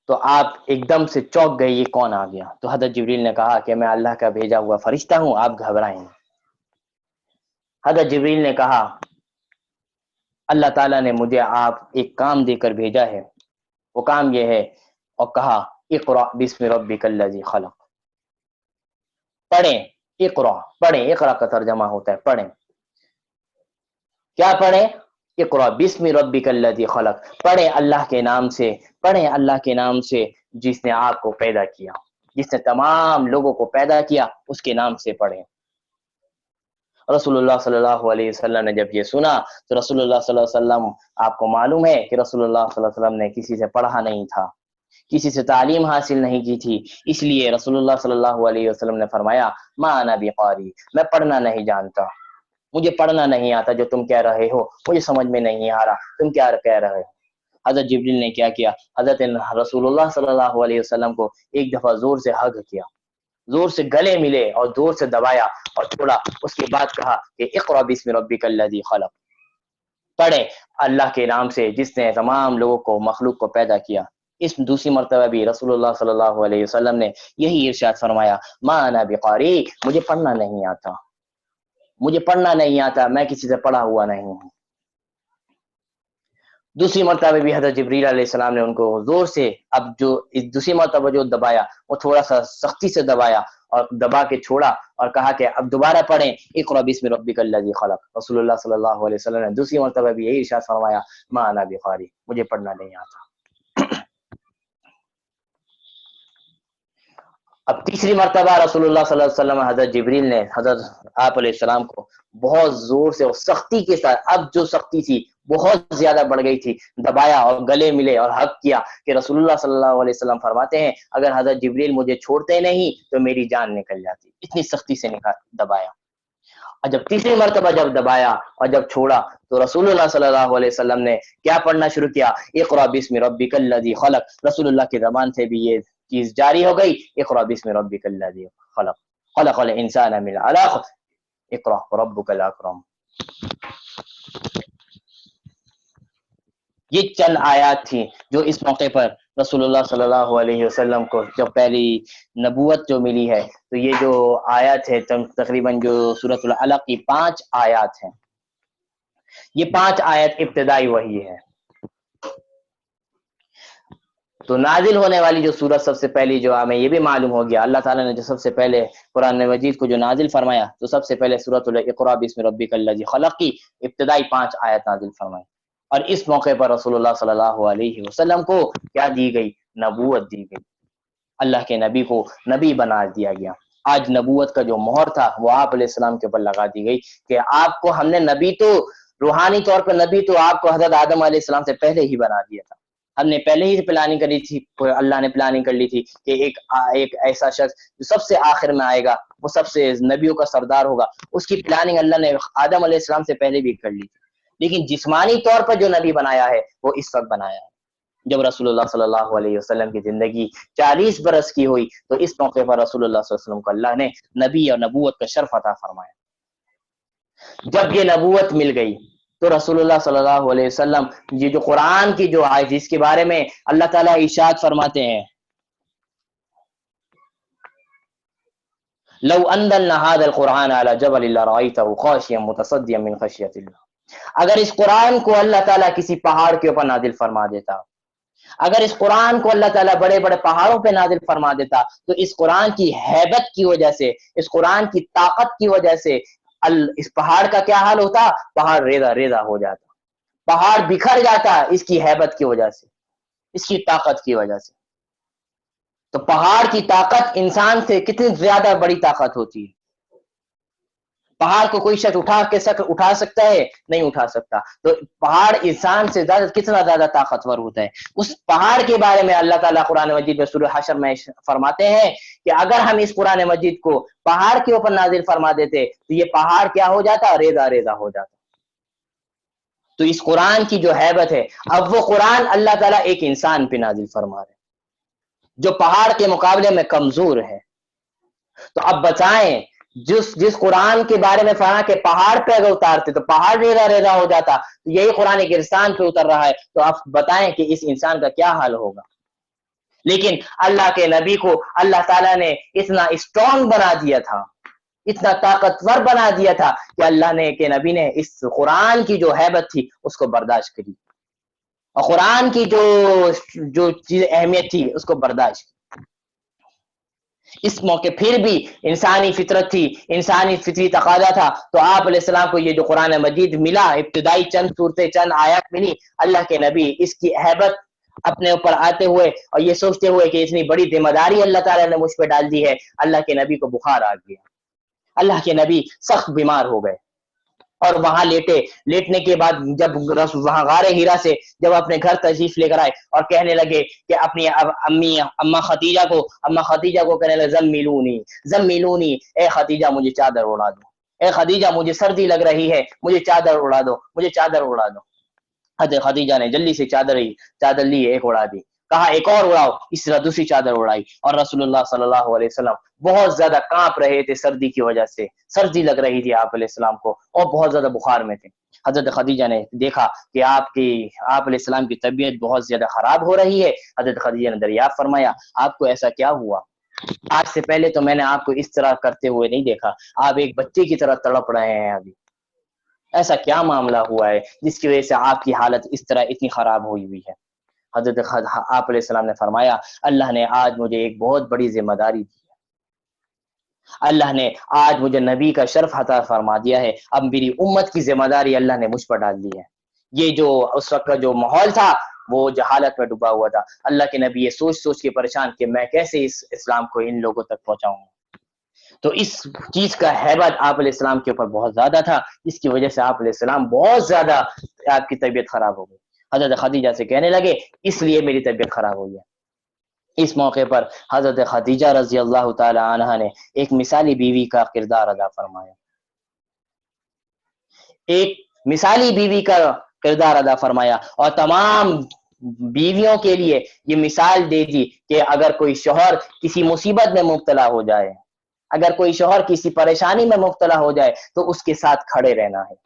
B: تو آپ ایک دم سے چونک گئے، یہ کون آ گیا؟ تو حضرت جبریل نے کہا کہ میں اللہ کا بھیجا ہوا فرشتہ ہوں، آپ گھبرائیں۔ حضرت جبریل نے کہا اللہ تعالیٰ نے مجھے آپ ایک کام دے کر بھیجا ہے، وہ کام یہ ہے، اور کہا اقرأ بسم ربک الذی خلق، پڑھیں، پڑھیں، اقرأ کا ترجمہ ہوتا ہے پڑھیں۔ کیا پڑھیں؟ اقرأ بسم ربک الذی خلق، پڑھیں اللہ کے نام سے، پڑھیں اللہ کے نام سے جس نے آپ کو پیدا کیا، جس نے تمام لوگوں کو پیدا کیا، اس کے نام سے پڑھیں۔ رسول اللہ صلی اللہ علیہ وسلم نے جب یہ سنا تو رسول اللہ صلی اللہ علیہ وسلم، آپ کو معلوم ہے کہ رسول اللہ صلی اللہ علیہ وسلم نے کسی سے پڑھا نہیں تھا، کسی سے تعلیم حاصل نہیں کی تھی، اس لیے رسول اللہ صلی اللہ علیہ وسلم نے فرمایا ما انا بقاری، میں پڑھنا نہیں جانتا، مجھے پڑھنا نہیں آتا، جو تم کہہ رہے ہو مجھے سمجھ میں نہیں آ رہا، تم کیا کہہ رہے ہو۔ حضرت جبریل نے کیا کیا؟ حضرت رسول اللہ صلی اللہ علیہ وسلم کو ایک دفعہ زور سے ہگ کیا، زور سے گلے ملے اور زور سے دبایا اور چھوڑا، اس کے بعد کہا کہ اقرأ بسم ربک الذی خلق، پڑھے اللہ کے نام سے جس نے تمام لوگوں کو، مخلوق کو پیدا کیا۔ اس دوسری مرتبہ بھی رسول اللہ صلی اللہ علیہ وسلم نے یہی ارشاد فرمایا ما انا بقاری، مجھے پڑھنا نہیں آتا، مجھے پڑھنا نہیں آتا، میں کسی سے پڑھا ہوا نہیں ہوں۔ دوسری مرتبہ بھی حضرت جبریل علیہ السلام نے ان کو زور سے، اب جو دوسری مرتبہ جو دبایا وہ تھوڑا سا سختی سے دبایا اور دبا کے چھوڑا اور کہا کہ اب دوبارہ پڑھیں اقرأ بسم ربک الذی خلق۔ رسول اللہ صلی اللہ علیہ وسلم نے دوسری مرتبہ بھی یہی ارشاد فرمایا ما انا بقاری، مجھے پڑھنا نہیں آتا۔ اب تیسری مرتبہ رسول اللہ صلی اللہ علیہ وسلم حضرت جبریل نے حضرت آپ علیہ السلام کو بہت زور سے اور سختی کے ساتھ، اب جو سختی تھی بہت زیادہ بڑھ گئی تھی، دبایا اور گلے ملے اور حق کیا کہ رسول اللہ صلی اللہ علیہ وسلم فرماتے ہیں اگر حضرت جبریل مجھے چھوڑتے نہیں تو میری جان نکل جاتی، اتنی سختی سے دبایا۔ اور جب تیسری مرتبہ جب دبایا اور جب چھوڑا تو رسول اللہ صلی اللہ علیہ وسلم نے کیا پڑھنا شروع کیا؟ اقرأ بسم ربک الذی خلق۔ رسول اللہ کی زبان سے بھی یہ چیز جاری ہو گئی، اقرأ بسم ربک الذی خلق، خلق الانسان من علق، اقرأ ربک الاکرم۔ یہ چند آیات تھی جو اس موقع پر رسول اللہ صلی اللہ علیہ وسلم کو جب پہلی نبوت جو ملی ہے، تو یہ جو آیات ہے تقریباً جو سورۃ العلق کی 5 آیات ہیں، یہ 5 آیت ابتدائی وحی ہے۔ تو نازل ہونے والی جو سورت سب سے پہلی جو ہمیں یہ بھی معلوم ہو گیا، اللہ تعالیٰ نے جو سب سے پہلے قرآن مجید کو جو نازل فرمایا تو سب سے پہلے سورۃ اقرأ بسم ربک الذی خلق کی ابتدائی 5 آیت نازل فرمائی، اور اس موقع پر رسول اللہ صلی اللہ علیہ وسلم کو کیا دی گئی؟ نبوت دی گئی، اللہ کے نبی کو نبی بنا دیا گیا۔ آج نبوت کا جو مہر تھا وہ آپ علیہ السلام کے اوپر لگا دی گئی کہ آپ کو ہم نے نبی تو روحانی طور پر نبی تو آپ کو حضرت آدم علیہ السلام سے پہلے ہی بنا دیا تھا، ہم نے پہلے ہی پلاننگ کری تھی، اللہ نے پلاننگ کر لی تھی کہ ایک ایسا شخص جو سب سے آخر میں آئے گا، وہ سب سے نبیوں کا سردار ہوگا، اس کی پلاننگ اللہ نے آدم علیہ السلام سے پہلے بھی کر لی تھی، لیکن جسمانی طور پر جو نبی بنایا ہے وہ اس وقت بنایا ہے۔ جب رسول اللہ صلی اللہ علیہ وسلم کی زندگی 40 برس کی ہوئی تو اس موقع پر رسول اللہ صلی اللہ علیہ وسلم کو اللہ نے نبی اور نبوت کا شرف عطا فرمایا۔ جب یہ نبوت مل گئی تو رسول اللہ صلی اللہ علیہ وسلم یہ جو قرآن کی جو آیت جس کے بارے میں اللہ تعالیٰ ارشاد فرماتے ہیں لو انزلنا هذا القرآن على جبل لرأيته خاشعا متصدعا من خشية الله، اگر اس قرآن کو اللہ تعالیٰ کسی پہاڑ کے اوپر نازل فرما دیتا، اگر اس قرآن کو اللہ تعالیٰ بڑے بڑے پہاڑوں پہ نازل فرما دیتا تو اس قرآن کی ہیبت کی وجہ سے، اس قرآن کی طاقت کی وجہ سے اس پہاڑ کا کیا حال ہوتا؟ پہاڑ ریزہ ریزہ ہو جاتا، پہاڑ بکھر جاتا اس کی ہیبت کی وجہ سے، اس کی طاقت کی وجہ سے۔ تو پہاڑ کی طاقت انسان سے کتنی زیادہ بڑی طاقت ہوتی ہے۔ پہاڑ کو کوئی شخص اٹھا سکتا ہے؟ نہیں اٹھا سکتا۔ تو پہاڑ انسان سے زیادہ کتنا زیادہ طاقتور ہوتا ہے۔ اس پہاڑ کے بارے میں اللہ تعالیٰ قرآن مجید میں سورہ حشر میں فرماتے ہیں کہ اگر ہم اس قرآن مجید کو پہاڑ کے اوپر نازل فرما دیتے تو یہ پہاڑ کیا ہو جاتا؟ ریزہ ریزہ ہو جاتا۔ تو اس قرآن کی جو ہیبت ہے، اب وہ قرآن اللہ تعالیٰ ایک انسان پہ نازل فرما رہے جو پہاڑ کے مقابلے میں کمزور ہے۔ تو اب بتائیں جس قرآن کے بارے میں فرمایا کہ پہاڑ پہ اگر اتارتے تو پہاڑ ریزہ ریزہ ہو جاتا، تو یہی قرآن ایک انسان پہ اتر رہا ہے، تو آپ بتائیں کہ اس انسان کا کیا حال ہوگا۔ لیکن اللہ کے نبی کو اللہ تعالیٰ نے اتنا اسٹرانگ بنا دیا تھا، اتنا طاقتور بنا دیا تھا کہ اللہ نے کہ نبی نے اس قرآن کی جو ہیبت تھی اس کو برداشت کری، اور قرآن کی جو چیز اہمیت تھی اس کو برداشت کی۔ اس موقع پھر بھی انسانی فطرت تھی، انسانی فطری تقاضا تھا، تو آپ علیہ السلام کو یہ جو قرآن مجید ملا، ابتدائی چند صورتیں چند آیات ملی، اللہ کے نبی اس کی ہیبت اپنے اوپر آتے ہوئے اور یہ سوچتے ہوئے کہ اتنی بڑی ذمہ داری اللہ تعالیٰ نے مجھ پہ ڈال دی ہے، اللہ کے نبی کو بخار آ گیا، اللہ کے نبی سخت بیمار ہو گئے، اور وہاں لیٹنے کے بعد جب وہاں غار ہیرا سے جب اپنے گھر تشریف لے کر آئے اور کہنے لگے کہ اپنی اماں خدیجہ کو کہنے لگے زمیلونی، اے خدیجہ مجھے چادر اڑا دو، اے خدیجہ مجھے سردی لگ رہی ہے، مجھے چادر اڑا دو، مجھے چادر اڑا دو۔ حضرت خدیجہ نے جلدی سے چادر لی، ایک اڑا دی، کہا ایک اور اڑاؤ، اس طرح دوسری چادر اڑائی، اور رسول اللہ صلی اللہ علیہ وسلم بہت زیادہ کانپ رہے تھے سردی کی وجہ سے، سردی لگ رہی تھی آپ علیہ السلام کو اور بہت زیادہ بخار میں تھے۔ حضرت خدیجہ نے دیکھا کہ آپ علیہ السلام کی طبیعت بہت زیادہ خراب ہو رہی ہے۔ حضرت خدیجہ نے دریافت فرمایا آپ کو ایسا کیا ہوا؟ آج سے پہلے تو میں نے آپ کو اس طرح کرتے ہوئے نہیں دیکھا، آپ ایک بچے کی طرح تڑپ رہے ہیں، ابھی ایسا کیا معاملہ ہوا ہے جس کی وجہ سے آپ کی حالت اس طرح اتنی خراب ہوئی ہے؟ حضرت آپ علیہ السلام نے فرمایا اللہ نے آج مجھے ایک بہت بڑی ذمہ داری دی ہے، اللہ نے آج مجھے نبی کا شرف عطا فرما دیا ہے، اب میری امت کی ذمہ داری اللہ نے مجھ پر ڈال دی ہے۔ یہ جو اس وقت کا جو ماحول تھا وہ جہالت میں ڈوبا ہوا تھا، اللہ کے نبی یہ سوچ کے پریشان کہ میں کیسے اس اسلام کو ان لوگوں تک پہنچاؤں گا۔ تو اس چیز کا ہیبت آپ علیہ السلام کے اوپر بہت زیادہ تھا، اس کی وجہ سے آپ علیہ السلام بہت زیادہ آپ کی طبیعت خراب ہو گئی۔ حضرت خدیجہ سے کہنے لگے اس لیے میری طبیعت خراب ہوئی ہے۔ اس موقع پر حضرت خدیجہ رضی اللہ تعالی عنہا نے ایک مثالی بیوی کا کردار ادا فرمایا، ایک مثالی بیوی کا کردار ادا فرمایا، اور تمام بیویوں کے لیے یہ مثال دے دی کہ اگر کوئی شوہر کسی مصیبت میں مبتلا ہو جائے، اگر کوئی شوہر کسی پریشانی میں مبتلا ہو جائے تو اس کے ساتھ کھڑے رہنا ہے۔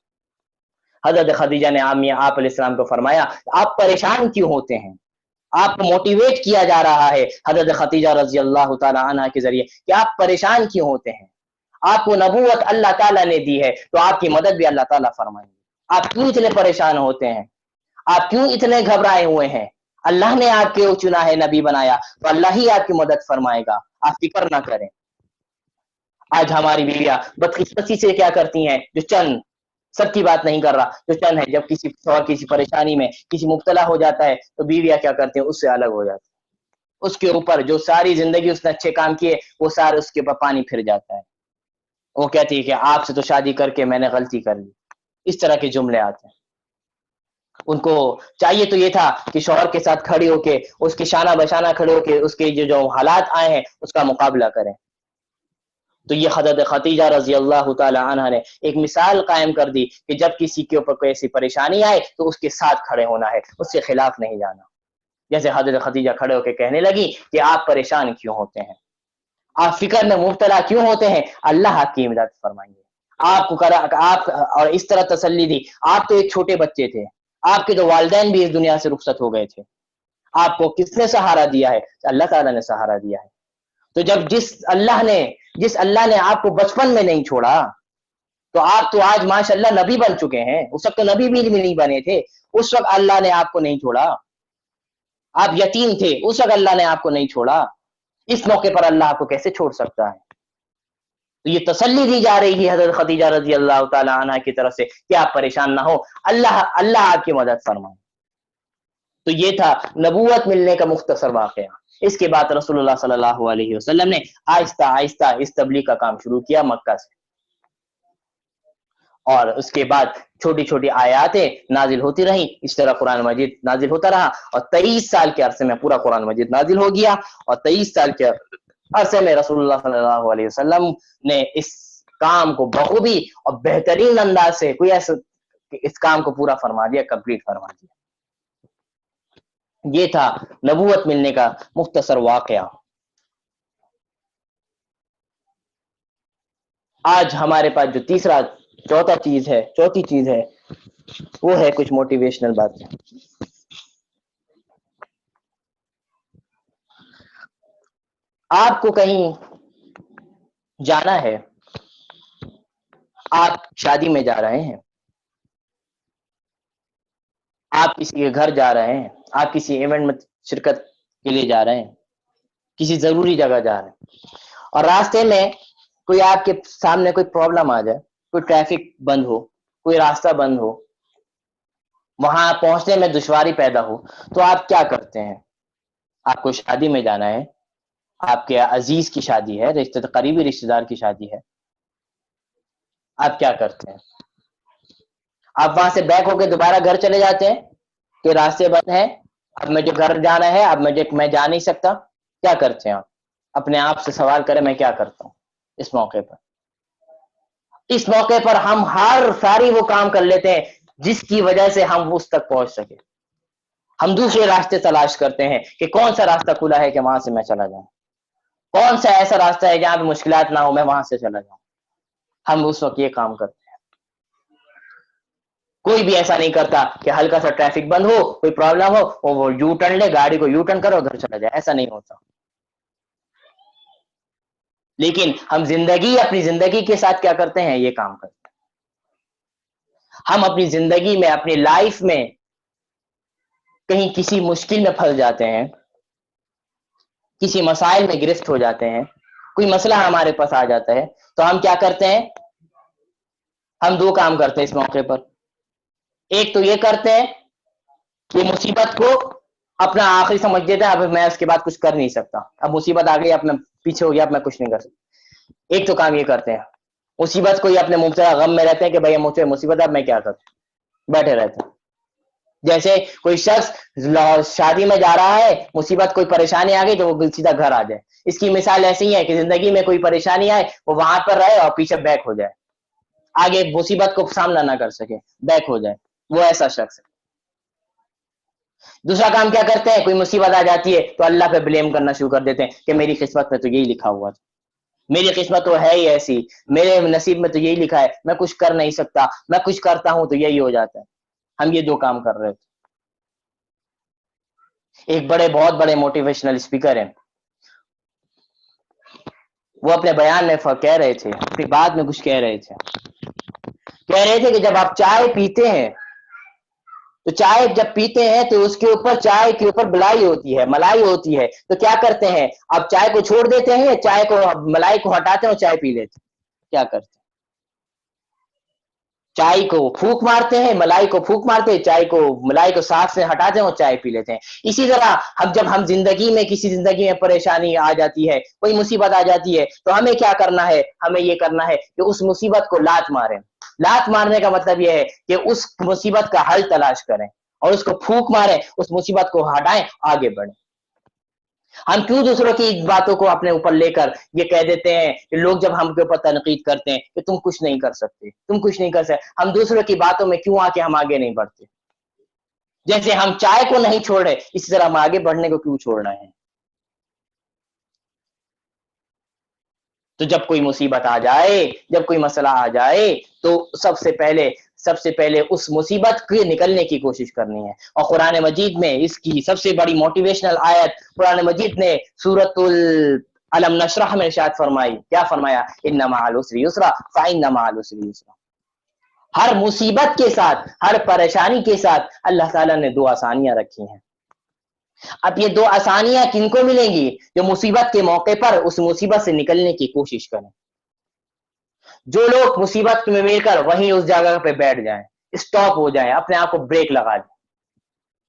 B: حضرت خدیجہ نے آپ علیہ السلام کو فرمایا آپ پریشان کیوں ہوتے ہیں؟ آپ کو موٹیویٹ کیا جا رہا ہے حضرت خدیجہ رضی اللہ تعالی عنہ کے ذریعے کہ آپ پریشان کیوں ہوتے ہیں؟ آپ کو نبوت اللہ تعالیٰ نے دی ہے تو آپ کی مدد بھی اللہ تعالیٰ فرمائیں گے، آپ کیوں اتنے پریشان ہوتے ہیں؟ آپ کیوں اتنے گھبرائے ہوئے ہیں؟ اللہ نے آپ کے چنا ہے، نبی بنایا، تو اللہ ہی آپ کی مدد فرمائے گا، آپ فکر نہ کریں۔ آج ہماری بیویاں بدقسمتی سے کیا کرتی ہیں، جو چند سب کی بات نہیں کر رہا، جو چند ہے جب کسی پریشانی میں کسی مبتلا ہو جاتا ہے تو بیویاں کیا کرتی ہیں اس سے الگ ہو جاتی ہیں، اس کے اوپر جو ساری زندگی اس نے اچھے کام کیے وہ سارے اس کے اوپر پانی پھر جاتا ہے، وہ کہتی ہے کہ آپ سے تو شادی کر کے میں نے غلطی کر لی، اس طرح کے جملے آتے ہیں۔ ان کو چاہیے تو یہ تھا کہ شوہر کے ساتھ کھڑی ہو کے اس کے شانہ بشانہ کھڑے ہو کے اس کے جو حالات آئے ہیں اس کا مقابلہ کریں۔ تو یہ حضرت خدیجہ رضی اللہ تعالی عنہ نے ایک مثال قائم کر دی کہ جب کسی کے اوپر کوئی ایسی پریشانی آئے تو اس کے ساتھ کھڑے ہونا ہے، اس کے خلاف نہیں جانا۔ جیسے حضرت خدیجہ کھڑے ہو کے کہنے لگی کہ آپ پریشان کیوں ہوتے ہیں، آپ فکر میں مبتلا کیوں ہوتے ہیں، اللہ آپ کی امداد فرمائیں گے۔ آپ اور اس طرح تسلی دی، آپ تو ایک چھوٹے بچے تھے، آپ کے تو والدین بھی اس دنیا سے رخصت ہو گئے تھے، آپ کو کس نے سہارا دیا ہے؟ اللہ تعالیٰ نے سہارا دیا ہے۔ تو جب جس اللہ نے آپ کو بچپن میں نہیں چھوڑا، تو آپ تو آج ماشاءاللہ نبی بن چکے ہیں، اس وقت تو نبی بھی نہیں بنے تھے، اس وقت اللہ نے آپ کو نہیں چھوڑا، آپ یتیم تھے، اس وقت اللہ نے آپ کو نہیں چھوڑا، اس موقع پر اللہ آپ کو کیسے چھوڑ سکتا ہے؟ تو یہ تسلی دی جا رہی ہے حضرت خدیجہ رضی اللہ تعالی عنہ کی طرف سے کہ آپ پریشان نہ ہو، اللہ آپ کی مدد فرمائے۔ تو یہ تھا نبوت ملنے کا مختصر واقعہ۔ اس کے بعد رسول اللہ صلی اللہ علیہ وسلم نے آہستہ آہستہ اس تبلیغ کا کام شروع کیا مکہ سے، اور اس کے بعد چھوٹی چھوٹی آیاتیں نازل ہوتی رہیں، اس طرح قرآن مجید نازل ہوتا رہا، اور 23 سال کے عرصے میں پورا قرآن مجید نازل ہو گیا، اور 23 سال کے عرصے میں رسول اللہ صلی اللہ علیہ وسلم نے اس کام کو بخوبی اور بہترین انداز سے اس کام کو پورا فرما دیا، کمپلیٹ فرما دیا۔ یہ تھا نبوت ملنے کا مختصر واقعہ۔ آج ہمارے پاس جو چوتھی چیز ہے وہ ہے کچھ موٹیویشنل باتیں۔ آپ کو کہیں جانا ہے، آپ شادی میں جا رہے ہیں، آپ کسی کے گھر جا رہے ہیں، آپ کسی ایونٹ میں شرکت کے لیے جا رہے ہیں، کسی ضروری جگہ جا رہے ہیں، اور راستے میں کوئی آپ کے سامنے کوئی پرابلم آ جائے، کوئی ٹریفک بند ہو، کوئی راستہ بند ہو، وہاں پہنچنے میں دشواری پیدا ہو، تو آپ کیا کرتے ہیں؟ آپ کو شادی میں جانا ہے، آپ کے عزیز کی شادی ہے، قریبی رشتہ دار کی شادی ہے، آپ کیا کرتے ہیں؟ آپ وہاں سے بیک ہو کے دوبارہ گھر چلے جاتے ہیں کہ راستے بند ہیں، اب مجھے گھر جانا ہے، اب میں جا نہیں سکتا؟ کیا کرتے ہیں آپ؟ اپنے آپ سے سوال کریں، میں کیا کرتا ہوں اس موقع پر؟ اس موقع پر ہم ساری وہ کام کر لیتے ہیں جس کی وجہ سے ہم اس تک پہنچ سکے۔ ہم دوسرے راستے تلاش کرتے ہیں کہ کون سا راستہ کھلا ہے کہ وہاں سے میں چلا جاؤں، کون سا ایسا راستہ ہے جہاں پہ مشکلات نہ ہو، میں وہاں سے چلا جاؤں۔ ہم اس وقت یہ کام کرتے ہیں۔ کوئی بھی ایسا نہیں کرتا کہ ہلکا سا ٹریفک بند ہو، کوئی پرابلم ہو، وہ یو ٹرن لے، گاڑی کو یو ٹرن کرو، گھر چلا جائے، ایسا نہیں ہوتا۔ لیکن ہم اپنی زندگی کے ساتھ کیا کرتے ہیں؟ یہ کام کرتے ہیں۔ ہم اپنی زندگی میں، اپنی لائف میں کہیں کسی مشکل میں پھنس جاتے ہیں، کسی مسائل میں گرفت ہو جاتے ہیں، کوئی مسئلہ ہمارے پاس آ جاتا ہے، تو ہم کیا کرتے ہیں؟ ہم دو کام کرتے ہیں اس موقع پر۔ ایک تو یہ کرتے ہیں کہ مصیبت کو اپنا آخری سمجھ دیتے ہیں، اب میں اس کے بعد کچھ کر نہیں سکتا، اب مصیبت آ گئی، اب میں پیچھے ہو گیا، اب میں کچھ نہیں کر سکتا۔ ایک تو کام یہ کرتے ہیں، مصیبت کو ہی اپنے مبتلا غم میں رہتے ہیں کہ بھائی مجھے مصیبت ہے، اب میں کیا کروں، بیٹھے رہتے ہیں۔ جیسے کوئی شخص شادی میں جا رہا ہے، مصیبت کوئی پریشانی آ گئی تو وہ سیدھا گھر آ جائے۔ اس کی مثال ایسی ہی ہے کہ زندگی میں کوئی پریشانی آئے، وہ وہاں پر رہے اور پیچھے بیک ہو جائے، آگے مصیبت کو سامنا نہ کر سکے، بیک ہو جائے، وہ ایسا شخص ہے۔ دوسرا کام کیا کرتے ہیں؟ کوئی مصیبت آ جاتی ہے تو اللہ پہ بلیم کرنا شروع کر دیتے ہیں کہ میری قسمت میں تو یہی لکھا ہوا تھا، میری قسمت تو ہے ہی ایسی، میرے نصیب میں تو یہی لکھا ہے، میں کچھ کر نہیں سکتا، میں کچھ کرتا ہوں تو یہی ہو جاتا ہے۔ ہم یہ دو کام کر رہے تھے۔ ایک بہت بڑے موٹیویشنل اسپیکر ہیں، وہ اپنے بیان میں کہہ رہے تھے، اپنی بات میں کچھ کہہ رہے تھے کہ جب آپ چائے پیتے ہیں تو چائے جب پیتے ہیں تو اس کے اوپر، چائے کے اوپر بلائی ہوتی ہے، ملائی ہوتی ہے، تو کیا کرتے ہیں آپ؟ چائے کو چھوڑ دیتے ہیں یا چائے کو، ملائی کو ہٹاتے ہیں اور چائے پی لیتے ہیں؟ کیا کرتے ہیں؟ چائے کو پھونک مارتے ہیں، ملائی کو پھونک مارتے ہیں، چائے کو، ملائی کو ساتھ سے ہٹاتے ہیں اور چائے پی لیتے ہیں۔ اسی طرح جب ہم زندگی میں پریشانی آ جاتی ہے، کوئی مصیبت آ جاتی ہے، تو ہمیں کیا کرنا ہے؟ ہمیں یہ کرنا ہے کہ اس مصیبت کو لات ماریں۔ لات مارنے کا مطلب یہ ہے کہ اس مصیبت کا حل تلاش کریں اور اس کو پھونک ماریں، اس مصیبت کو ہٹائیں، آگے بڑھیں۔ ہم کیوں دوسروں کی باتوں کو اپنے اوپر لے کر یہ کہہ دیتے ہیں کہ لوگ جب ہم کے اوپر تنقید کرتے ہیں کہ تم کچھ نہیں کر سکتے، تم کچھ نہیں کر سکتے، ہم دوسروں کی باتوں میں کیوں آ کے ہم آگے نہیں بڑھتے؟ جیسے ہم چائے کو نہیں چھوڑ رہے اسی طرح ہم آگے بڑھنے کو کیوں چھوڑ رہے ہیں؟ تو جب کوئی مصیبت آ جائے، جب کوئی مسئلہ آ جائے تو سب سے پہلے اس مصیبت کے نکلنے کی کوشش کرنی ہے۔ اور قرآن مجید میں اس کی سب سے بڑی موٹیویشنل آیت قرآن مجید نے سورۃ الم نشرح میں ارشاد فرمائی، کیا فرمایا؟ ان مع العسر یسرا فإن مع العسر یسرا۔ ہر مصیبت کے ساتھ، ہر پریشانی کے ساتھ اللہ تعالیٰ نے دو آسانیاں رکھی ہیں۔ اب یہ دو آسانیاں کن کو ملیں گی؟ جو مصیبت کے موقع پر اس مصیبت سے نکلنے کی کوشش کریں۔ جو لوگ مصیبت میں مل کر وہیں اس جگہ پہ بیٹھ جائیں، اسٹاپ ہو جائیں، اپنے آپ کو بریک لگا دیں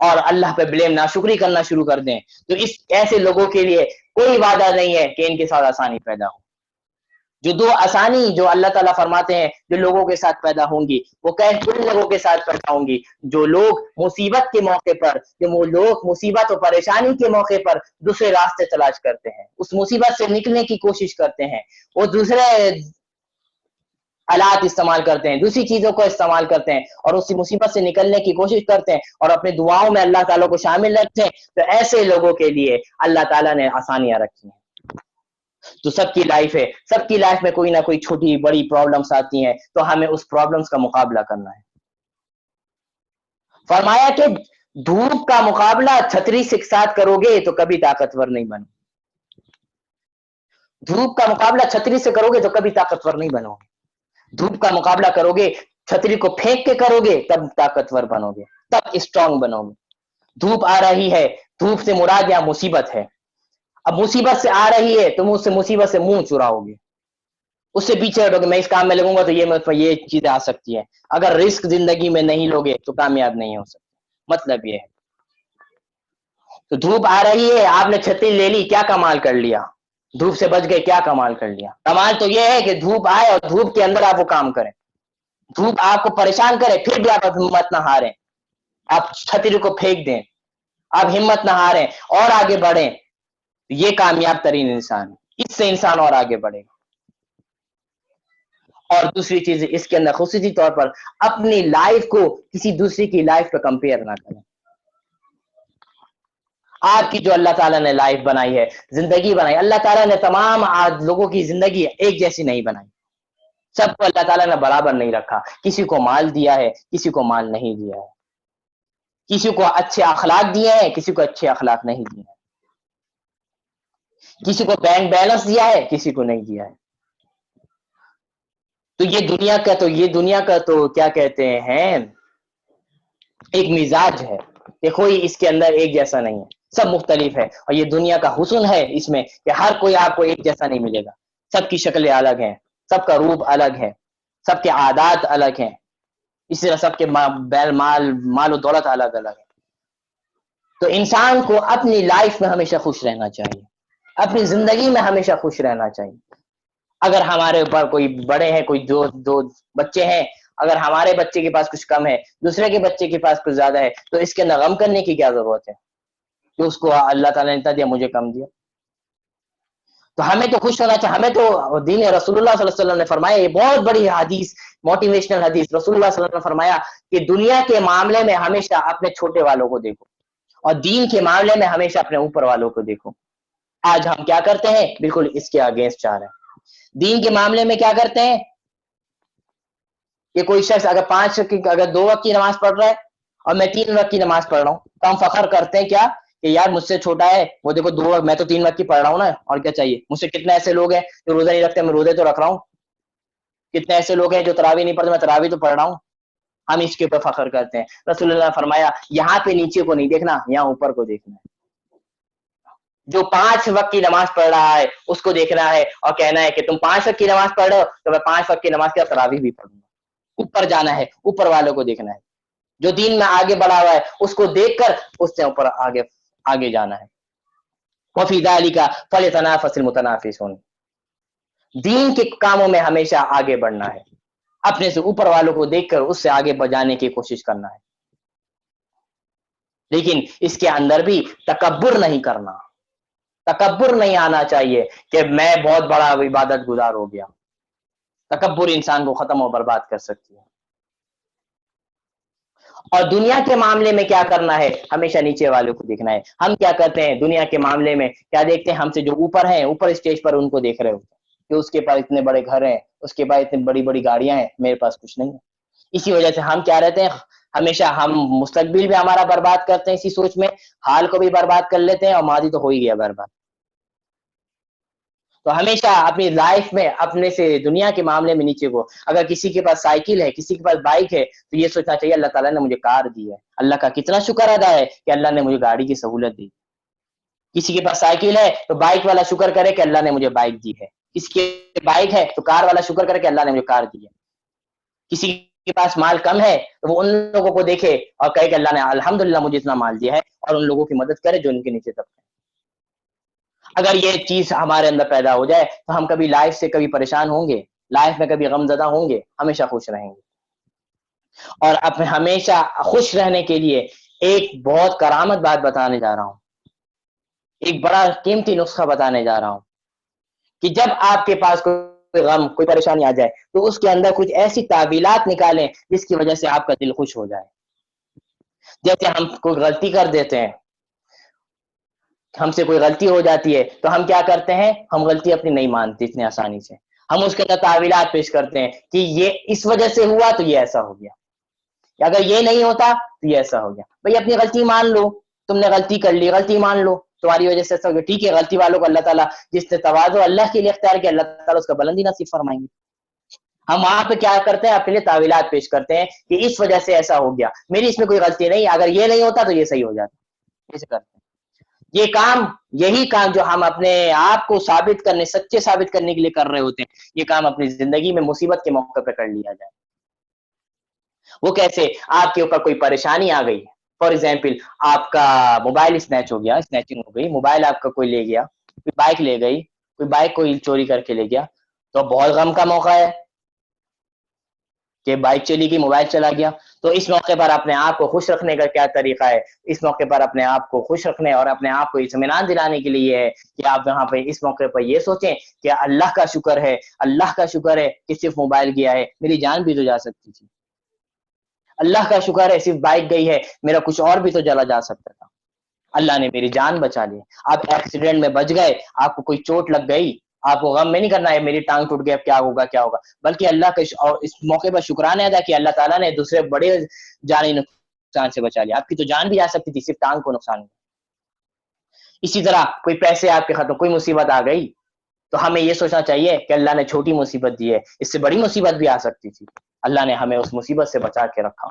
B: اور اللہ پہ بلیم ناشکری کرنا شروع کر دیں، تو ایسے لوگوں کے لیے کوئی وعدہ نہیں ہے کہ ان کے ساتھ آسانی پیدا ہو۔ جو دو آسانی جو اللہ تعالیٰ فرماتے ہیں جو لوگوں کے ساتھ پیدا ہوں گی، وہ ان لوگوں کے ساتھ پیدا ہوں گی جو لوگ مصیبت کے موقع پر، جو لوگ مصیبت اور پریشانی کے موقع پر دوسرے راستے تلاش کرتے ہیں، اس مصیبت سے نکلنے کی کوشش کرتے ہیں، وہ دوسرے آلات استعمال کرتے ہیں، دوسری چیزوں کو استعمال کرتے ہیں اور اسی مصیبت سے نکلنے کی کوشش کرتے ہیں اور اپنے دعاؤں میں اللہ تعالیٰ کو شامل رکھتے ہیں، تو ایسے لوگوں کے لیے اللہ تعالیٰ نے آسانیاں رکھی ہیں۔ تو سب کی لائف ہے، سب کی لائف میں کوئی نہ کوئی چھوٹی بڑی پرابلمس آتی ہیں، تو ہمیں اس پرابلمس کا مقابلہ کرنا ہے۔ فرمایا کہ دھوپ کا مقابلہ چھتری سے ساتھ کرو گے تو کبھی طاقتور نہیں بنو۔ دھوپ کا مقابلہ چھتری سے کرو گے تو کبھی طاقتور نہیں بنو گے۔ دھوپ کا مقابلہ کرو گے، چھتری کو پھینک کے کرو گے، تب طاقتور بنو گے، تب اسٹرانگ بنو گے۔ دھوپ آ رہی ہے، دھوپ سے مراد یہاں مصیبت ہے۔ اب مصیبت سے آ رہی ہے، تم اس سے مصیبت سے منہ چراؤ گے، اس سے پیچھے ہٹو گے، میں اس کام میں لگوں گا تو یہ چیزیں آ سکتی ہیں۔ اگر رسک زندگی میں نہیں لوگے تو کامیاب نہیں ہو سکتے، مطلب یہ ہے۔ تو دھوپ آ رہی ہے، آپ نے چھتری لے لی، کیا کمال کر لیا؟ دھوپ سے بچ گئے، کیا کمال کر لیا؟ کمال تو یہ ہے کہ دھوپ آئے اور دھوپ کے اندر آپ وہ کام کریں، دھوپ آپ کو پریشان کرے پھر بھی آپ ہمت نہ ہاریں، آپ چھتری کو پھینک دیں، آپ ہمت نہ ہاریں اور آگے بڑھیں، یہ کامیاب ترین انسان، اس سے انسان اور آگے بڑھے گا۔ اور دوسری چیز اس کے اندر خصوصی طور پر اپنی لائف کو کسی دوسری کی لائف پہ کمپیئر نہ کریں۔ آپ کی جو اللہ تعالیٰ نے لائف بنائی ہے، زندگی بنائی، اللہ تعالیٰ نے تمام لوگوں کی زندگی ایک جیسی نہیں بنائی، سب کو اللہ تعالیٰ نے برابر نہیں رکھا، کسی کو مال دیا ہے، کسی کو مال نہیں دیا ہے، کسی کو اچھے اخلاق دیے ہیں، کسی کو اچھے اخلاق نہیں دیے ہیں، کسی کو بینک بیلنس دیا ہے، کسی کو نہیں دیا ہے۔ تو یہ دنیا کا تو کیا کہتے ہیں، ایک مزاج ہے کہ کوئی اس کے اندر ایک جیسا نہیں ہے، سب مختلف ہے، اور یہ دنیا کا حسن ہے اس میں کہ ہر کوئی آپ کو ایک جیسا نہیں ملے گا، سب کی شکلیں الگ ہیں، سب کا روپ الگ ہے، سب کے عادات الگ ہیں، اسی طرح سب کے مال و دولت الگ الگ ہے۔ تو انسان کو اپنی لائف میں ہمیشہ خوش رہنا چاہیے، اپنی زندگی میں ہمیشہ خوش رہنا چاہیے۔ اگر ہمارے اوپر کوئی بڑے ہیں، کوئی دو بچے ہیں، اگر ہمارے بچے کے پاس کچھ کم ہے، دوسرے کے بچے کے پاس کچھ زیادہ ہے، تو اس کے اندر غم کرنے کی کیا ضرورت ہے کہ اس کو اللہ تعالیٰ نے اتنا دیا، مجھے کم دیا؟ تو ہمیں تو خوش ہونا چاہیے۔ ہمیں تو دین رسول اللہ صلی اللہ علیہ وسلم نے فرمایا، یہ بہت بڑی حدیث، موٹیویشنل حدیث، رسول اللہ صلی اللہ علیہ وسلم نے فرمایا کہ دنیا کے معاملے میں ہمیشہ اپنے چھوٹے والوں کو دیکھو اور دین کے معاملے میں ہمیشہ اپنے اوپر والوں کو دیکھو۔ آج ہم کیا کرتے ہیں؟ بالکل اس کے اگینسٹ جا رہے ہیں۔ دین کے معاملے میں کیا کرتے ہیں کہ کوئی شخص اگر 2 وقت کی نماز پڑھ رہا ہے اور میں 3 وقت کی نماز پڑھ رہا ہوں، تو ہم فخر کرتے ہیں کیا کہ یار مجھ سے چھوٹا ہے، وہ دیکھو 2 وقت، میں تو 3 وقت کی پڑھ رہا ہوں نا، اور کیا چاہیے مجھ سے؟ کتنے ایسے لوگ ہیں جو روزہ نہیں رکھتے، میں روزے تو رکھ رہا ہوں، کتنے ایسے لوگ ہیں جو تراویح نہیں پڑھتے، میں تراویح تو پڑھ رہا ہوں۔ ہم اس کے اوپر فخر کرتے ہیں۔ رسول اللہ نے فرمایا یہاں پہ نیچے کو نہیں دیکھنا، یہاں اوپر کو دیکھنا ہے۔ جو 5 وقت کی نماز پڑھ رہا ہے اس کو دیکھنا ہے اور کہنا ہے کہ تم 5 وقت کی نماز پڑھ رہے ہو تو میں 5 وقت کی نماز کا تراویح بھی پڑھوں گا۔ اوپر جانا ہے، اوپر والوں کو دیکھنا ہے، جو دین میں آگے بڑھا ہوا ہے اس کو دیکھ کر اس سے اوپر آگے جانا ہے۔ وفی ذالک فلیتنافس المتنافسون، دین کے کاموں میں ہمیشہ آگے بڑھنا ہے، اپنے سے اوپر والوں کو دیکھ کر اس سے آگے بڑھانے کی کوشش کرنا ہے، لیکن اس کے اندر بھی تکبر نہیں کرنا، تکبر نہیں آنا چاہیے کہ میں بہت بڑا عبادت گزار ہو گیا۔ تکبر انسان کو ختم و برباد کر سکتی ہے۔ اور دنیا کے معاملے میں کیا کرنا ہے؟ ہمیشہ نیچے والوں کو دیکھنا ہے. ہم کیا کرتے ہیں دنیا کے معاملے میں؟ کیا دیکھتے ہیں؟ ہم سے جو اوپر ہیں، اوپر اسٹیج پر، ان کو دیکھ رہے ہوتے ہیں کہ اس کے پاس اتنے بڑے گھر ہیں، اس کے پاس اتنی بڑی بڑی گاڑیاں ہیں، میرے پاس کچھ نہیں ہے. اسی وجہ سے ہم کیا رہتے ہیں، ہمیشہ ہم مستقبل بھی ہمارا برباد کرتے ہیں اسی سوچ میں، حال کو بھی برباد کر لیتے ہیں، اور ماضی تو ہو ہی گیا برباد. تو ہمیشہ اپنی لائف میں اپنے سے دنیا کے معاملے میں نیچے کو، اگر کسی کے پاس سائیکل ہے، کسی کے پاس بائک ہے، تو یہ سوچنا چاہیے اللہ تعالیٰ نے مجھے کار دی ہے، اللہ کا کتنا شکر ادا ہے کہ اللہ نے مجھے گاڑی کی سہولت دی. کسی کے پاس سائیکل ہے تو بائک والا شکر کرے کہ اللہ نے مجھے بائک دی ہے. کسی کے بائک ہے تو کار والا شکر کرے کہ اللہ نے مجھے کار دی ہے. کسی کے پاس مال کم ہے تو وہ ان لوگوں کو دیکھے اور کہے کہ اللہ نے الحمدللہ مجھے اتنا مال دیا ہے، اور ان لوگوں کی مدد کرے جو ان کے نیچے طبقے. اگر یہ چیز ہمارے اندر پیدا ہو جائے تو ہم کبھی لائف سے کبھی پریشان ہوں گے، لائف میں کبھی غم زدہ ہوں گے، ہمیشہ خوش رہیں گے. اور اپنے ہمیشہ خوش رہنے کے لیے ایک بہت کرامت بات بتانے جا رہا ہوں، ایک بڑا قیمتی نسخہ بتانے جا رہا ہوں کہ جب آپ کے پاس کوئی غم، کوئی پریشانی آ جائے تو اس کے اندر کچھ ایسی تعویلات نکالیں جس کی وجہ سے آپ کا دل خوش ہو جائے. جیسے ہم کوئی غلطی کر دیتے ہیں، ہم سے کوئی غلطی ہو جاتی ہے تو ہم کیا کرتے ہیں، ہم غلطی اپنی نہیں مانتے اتنی آسانی سے، ہم اس کے اندر تعویلات پیش کرتے ہیں کہ یہ اس وجہ سے ہوا تو یہ ایسا ہو گیا، اگر یہ نہیں ہوتا تو یہ ایسا ہو گیا. بھئی اپنی غلطی مان لو، تم نے غلطی کر لی، غلطی مان لو، تمہاری وجہ سے ایسا ہو گیا، ٹھیک ہے. غلطی والوں کو اللہ تعالیٰ، جس نے تواضع اللہ کے لیے اختیار کیا، اللہ تعالیٰ اس کا بلندی نصیب فرمائیں گے. ہم وہاں پہ کیا کرتے ہیں، اپنے لیے تعویلات پیش کرتے ہیں کہ اس وجہ سے ایسا ہو گیا، میری اس میں کوئی غلطی نہیں، اگر یہ نہیں ہوتا تو یہ صحیح ہو جاتا. ایسے کرتے ہیں. یہ کام، یہی کام جو ہم اپنے آپ کو ثابت کرنے، سچے ثابت کرنے کے لیے کر رہے ہوتے ہیں، یہ کام اپنی زندگی میں مصیبت کے موقع پہ کر لیا جائے. وہ کیسے؟ آپ کے اوپر کوئی پریشانی آ گئی، فار ایگزامپل آپ کا موبائل اسنیچ ہو گیا، اسنیچنگ ہو گئی، موبائل آپ کا کوئی لے گیا، کوئی بائک لے گئی، کوئی بائک کوئی چوری کر کے لے گیا، تو بہت غم کا موقع ہے کہ بائک چلی گئی، موبائل چلا گیا. تو اس موقع پر اپنے آپ کو خوش رکھنے کا کیا طریقہ ہے؟ اس موقع پر اپنے آپ کو خوش رکھنے اور اپنے آپ کو اطمینان دلانے کے لیے ہے کہ آپ یہاں پہ اس موقع پر یہ سوچیں کہ اللہ کا شکر ہے، اللہ کا شکر ہے کہ صرف موبائل گیا ہے، میری جان بھی تو جا سکتی تھی. اللہ کا شکر ہے صرف بائک گئی ہے، میرا کچھ اور بھی تو جلا جا سکتا تھا، اللہ نے میری جان بچا لی. آپ ایکسیڈنٹ میں بچ گئے، آپ کو کوئی چوٹ لگ گئی، آپ کو غم میں نہیں کرنا ہے میری ٹانگ ٹوٹ گیا کیا ہوگا کیا ہوگا، بلکہ اللہ کے اور اس موقع پر شکرانے ادا کہ اللہ تعالیٰ نے دوسرے بڑے جانی نقصان سے بچا لیا. آپ کی تو جان بھی جا سکتی تھی، صرف ٹانگ کو نقصان. اسی طرح کوئی پیسے آپ کے ختم، کوئی مصیبت آ گئی تو ہمیں یہ سوچنا چاہیے کہ اللہ نے چھوٹی مصیبت دی ہے، اس سے بڑی مصیبت بھی آ سکتی تھی، اللہ نے ہمیں اس مصیبت سے بچا کے رکھا.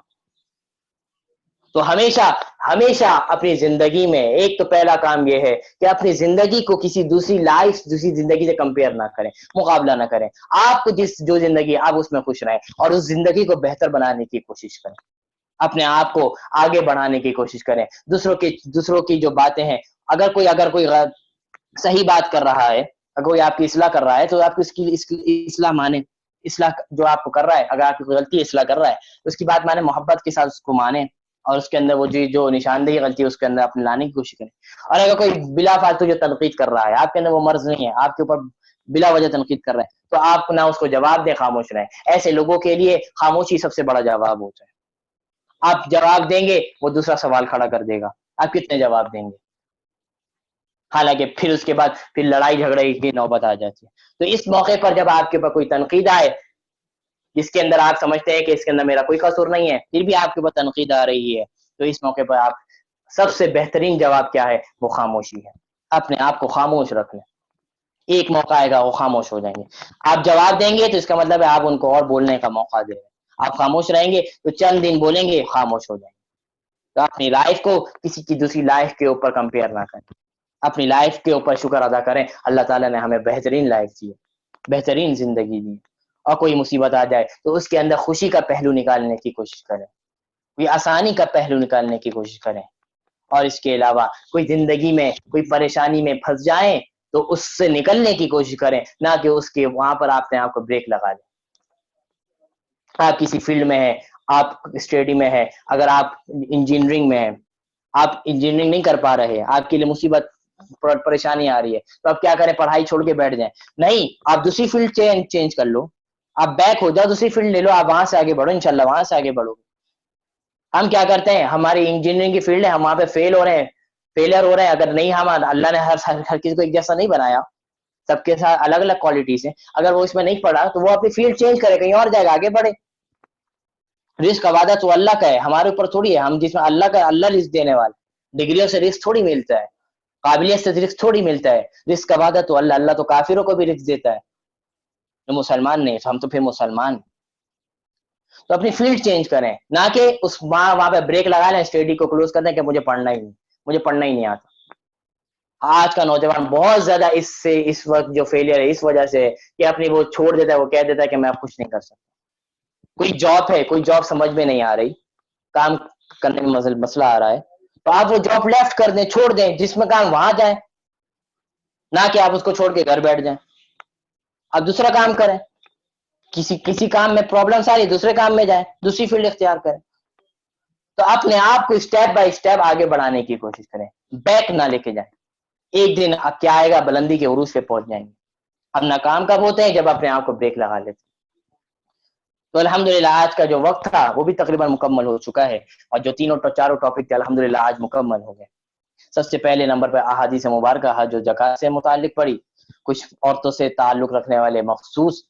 B: تو ہمیشہ ہمیشہ اپنی زندگی میں ایک تو پہلا کام یہ ہے کہ اپنی زندگی کو کسی دوسری لائف، دوسری زندگی سے کمپیئر نہ کریں، مقابلہ نہ کریں. آپ کو جو زندگی آپ اس میں خوش رہیں اور اس زندگی کو بہتر بنانے کی کوشش کریں، اپنے آپ کو آگے بڑھانے کی کوشش کریں. دوسروں کی جو باتیں ہیں، اگر کوئی صحیح بات کر رہا ہے، اگر کوئی آپ کی اصلاح کر رہا ہے تو آپ اس کی اصلاح مانیں. اصلاح جو آپ کو کر رہا ہے، اگر آپ کی غلطی اصلاح کر رہا ہے تو اس کی بات مانیں، محبت کے ساتھ اس کو مانیں، اور اس کے اندر وہ جو نشاندہی غلطی ہے اس کے اندر اپنے لانے کی کوشش کریں. اور اگر کوئی بلا فالتو جو تنقید کر رہا ہے، آپ کے اندر وہ مرض نہیں ہے، آپ کے اوپر بلا وجہ تنقید کر رہے ہیں، تو آپ نہ اس کو جواب دیں، خاموش رہیں. ایسے لوگوں کے لیے خاموشی سب سے بڑا جواب ہوتا ہے. آپ جواب دیں گے، وہ دوسرا سوال کھڑا کر دے گا، آپ کتنے جواب دیں گے؟ حالانکہ پھر اس کے بعد پھر لڑائی جھگڑے کی نوبت آ جاتی ہے. تو اس موقع پر جب آپ کے اوپر کوئی تنقید آئے جس کے اندر آپ سمجھتے ہیں کہ اس کے اندر میرا کوئی قصور نہیں ہے، پھر بھی آپ کے اوپر تنقید آ رہی ہے، تو اس موقع پر آپ سب سے بہترین جواب کیا ہے؟ وہ خاموشی ہے. اپنے آپ کو خاموش رکھ لیں، ایک موقع آئے گا وہ خاموش ہو جائیں گے. آپ جواب دیں گے تو اس کا مطلب ہے آپ ان کو اور بولنے کا موقع دیں گے. آپ خاموش رہیں گے تو چند دن بولیں گے، خاموش ہو جائیں گے. تو اپنی لائف کو کسی کی دوسری لائف کے اوپر کمپیئر نہ کریں، اپنی لائف کے اوپر شکر ادا کریں. اللہ تعالیٰ نے ہمیں بہترین لائف دی ہے، بہترین زندگی دی، اور کوئی مصیبت آ جائے تو اس کے اندر خوشی کا پہلو نکالنے کی کوشش کریں، کوئی آسانی کا پہلو نکالنے کی کوشش کریں. اور اس کے علاوہ کوئی زندگی میں کوئی پریشانی میں پھنس جائیں تو اس سے نکلنے کی کوشش کریں، نہ کہ اس کے وہاں پر آپ نے آپ کو بریک لگا لیں. آپ کسی فیلڈ میں ہیں، آپ اسٹڈی میں ہے، اگر آپ انجینئرنگ میں ہیں، آپ انجینئرنگ نہیں کر پا رہے، آپ کے لیے مصیبت پریشانی آ رہی ہے، تو آپ کیا کریں؟ پڑھائی چھوڑ کے بیٹھ جائیں؟ نہیں، آپ دوسری فیلڈ چینج کر لو، آپ بیک ہو جاؤ، دوسری فیلڈ لے لو، آپ وہاں سے آگے بڑھو، انشاءاللہ وہاں سے آگے بڑھو. ہم کیا کرتے ہیں, ہماری انجینئرنگ کی فیلڈ ہے, ہم وہاں پہ فیل ہو رہے ہیں, فیلئر ہو رہے ہیں. اگر نہیں, ہم اللہ نے ہر چیز کو ایک جیسا نہیں بنایا, سب کے ساتھ الگ الگ کوالٹیز ہیں. اگر وہ اس میں نہیں پڑھا تو وہ اپنی فیلڈ چینج کرے, کہیں اور جائے گا, آگے بڑھے. رزق کا وعدہ تو اللہ کا ہے, ہمارے اوپر تھوڑی ہے. ہم جس میں اللہ کا, اللہ رزق دینے والا, ڈگریوں سے رزق تھوڑی ملتا ہے, قابلیت سے رزق تھوڑی ملتا ہے. رزق کا وعدہ تو اللہ, اللہ تو کافروں کو بھی رزق دیتا ہے, جو مسلمان نہیں. ہم تو پھر مسلمان. تو اپنی فیلڈ چینج کریں, نہ کہ اس وہاں پہ بریک لگا لیں, اسٹڈی کو کلوز کر دیں کہ مجھے پڑھنا ہی نہیں, مجھے پڑھنا ہی نہیں آتا. آج کا نوجوان بہت زیادہ اس وقت جو فیلئر ہے اس وجہ سے کہ اپنی وہ چھوڑ دیتا ہے, وہ کہہ دیتا ہے کہ میں اب کچھ نہیں کر سکتا. کوئی جاب ہے, کوئی جاب سمجھ میں نہیں آ رہی, کام کرنے میں مسئلہ آ رہا ہے, تو آپ وہ جاب لیفٹ کر دیں, چھوڑ دیں, جس میں کام وہاں جائیں, نہ کہ آپ اس کو چھوڑ کے گھر بیٹھ جائیں. آپ دوسرا کام کریں, کسی کام میں پرابلمس آ رہی, دوسرے کام میں جائیں, دوسری فیلڈ اختیار کریں. تو اپنے آپ کو اسٹیپ بائی اسٹیپ آگے بڑھانے کی کوشش کریں, بیک نہ لے کے جائیں. ایک دن اب کیا آئے گا, بلندی کے عروج پہ پہنچ جائیں گے. ہم ناکام کب ہوتے ہیں, جب اپنے آپ کو بریک لگا لیتے ہیں. تو الحمدللہ آج کا جو وقت تھا وہ بھی تقریباً مکمل ہو چکا ہے, اور جو چاروں ٹاپک تھے الحمدللہ آج مکمل ہو گئے. سب سے پہلے نمبر پہ احادیث مبارکہ جو زکات سے متعلق پڑھی, کچھ عورتوں سے تعلق رکھنے والے مخصوص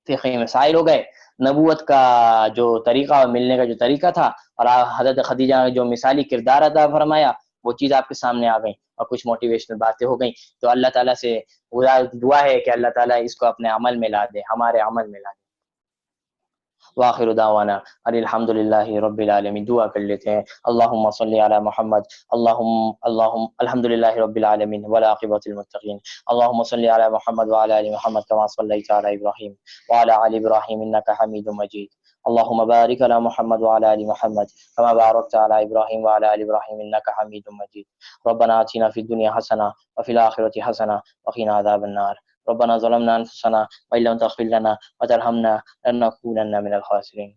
B: فقہی مسائل ہو گئے, نبوت کا جو طریقہ اور ملنے کا جو طریقہ تھا, اور حضرت خدیجہ نے جو مثالی کردار عطا فرمایا, وہ چیز آپ کے سامنے آ گئی, اور کچھ موٹیویشنل باتیں ہو گئیں. تو اللہ تعالیٰ سے دعا ہے کہ اللہ تعالیٰ اس کو اپنے عمل میں لا دے, ہمارے عمل میں لا دے. واخر دعوانا الحمد للہ رب العالمین. دعا کر لیتے ہیں. اللہم صلی علی محمد. اللہم الحمد للہ رب العالمین والعاقبۃ للمتقین. اللہم صلی علی محمد وعلی ال محمد کما صلیت علی ابراہیم وعلی ال ابراہیم انک حمید مجید. اللہم بارک علی محمد وعلی ال محمد کما بارکت علی ابراہیم وعلی ال ابراہیم انک حمید مجید. ربنا آتنا فی الدنیا حسنہ وفی الآخرۃ حسنہ وقنا عذاب النار. ربنا ظلمنا انفسنا وان لم تغفر لنا وترحمنا لنكونن من الخاسرين.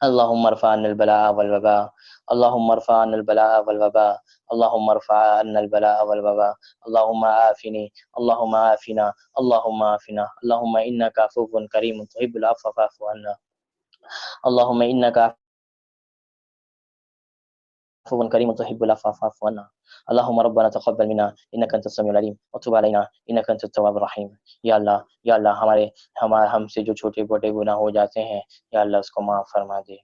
B: اللهم ارفع عنا البلاء والوباء. اللهم ارفع عنا البلاء والوباء. اللهم ارفع عنا البلاء والوباء. اللهم عافني. اللهم عافنا. اللهم عافنا. اللهم انك عفو كريم تحب العفو فاعف عنا. اللهم انك عفو كريم تحب العفو فاعف عنا. اللهم ربنا تقبل منا انك انت السميع العليم وتب علينا انك انت التواب الرحيم. یا اللہ ہم سے جو چھوٹے بڑے گناہ ہو جاتے ہیں, یا اللہ اس کو معاف فرما دے.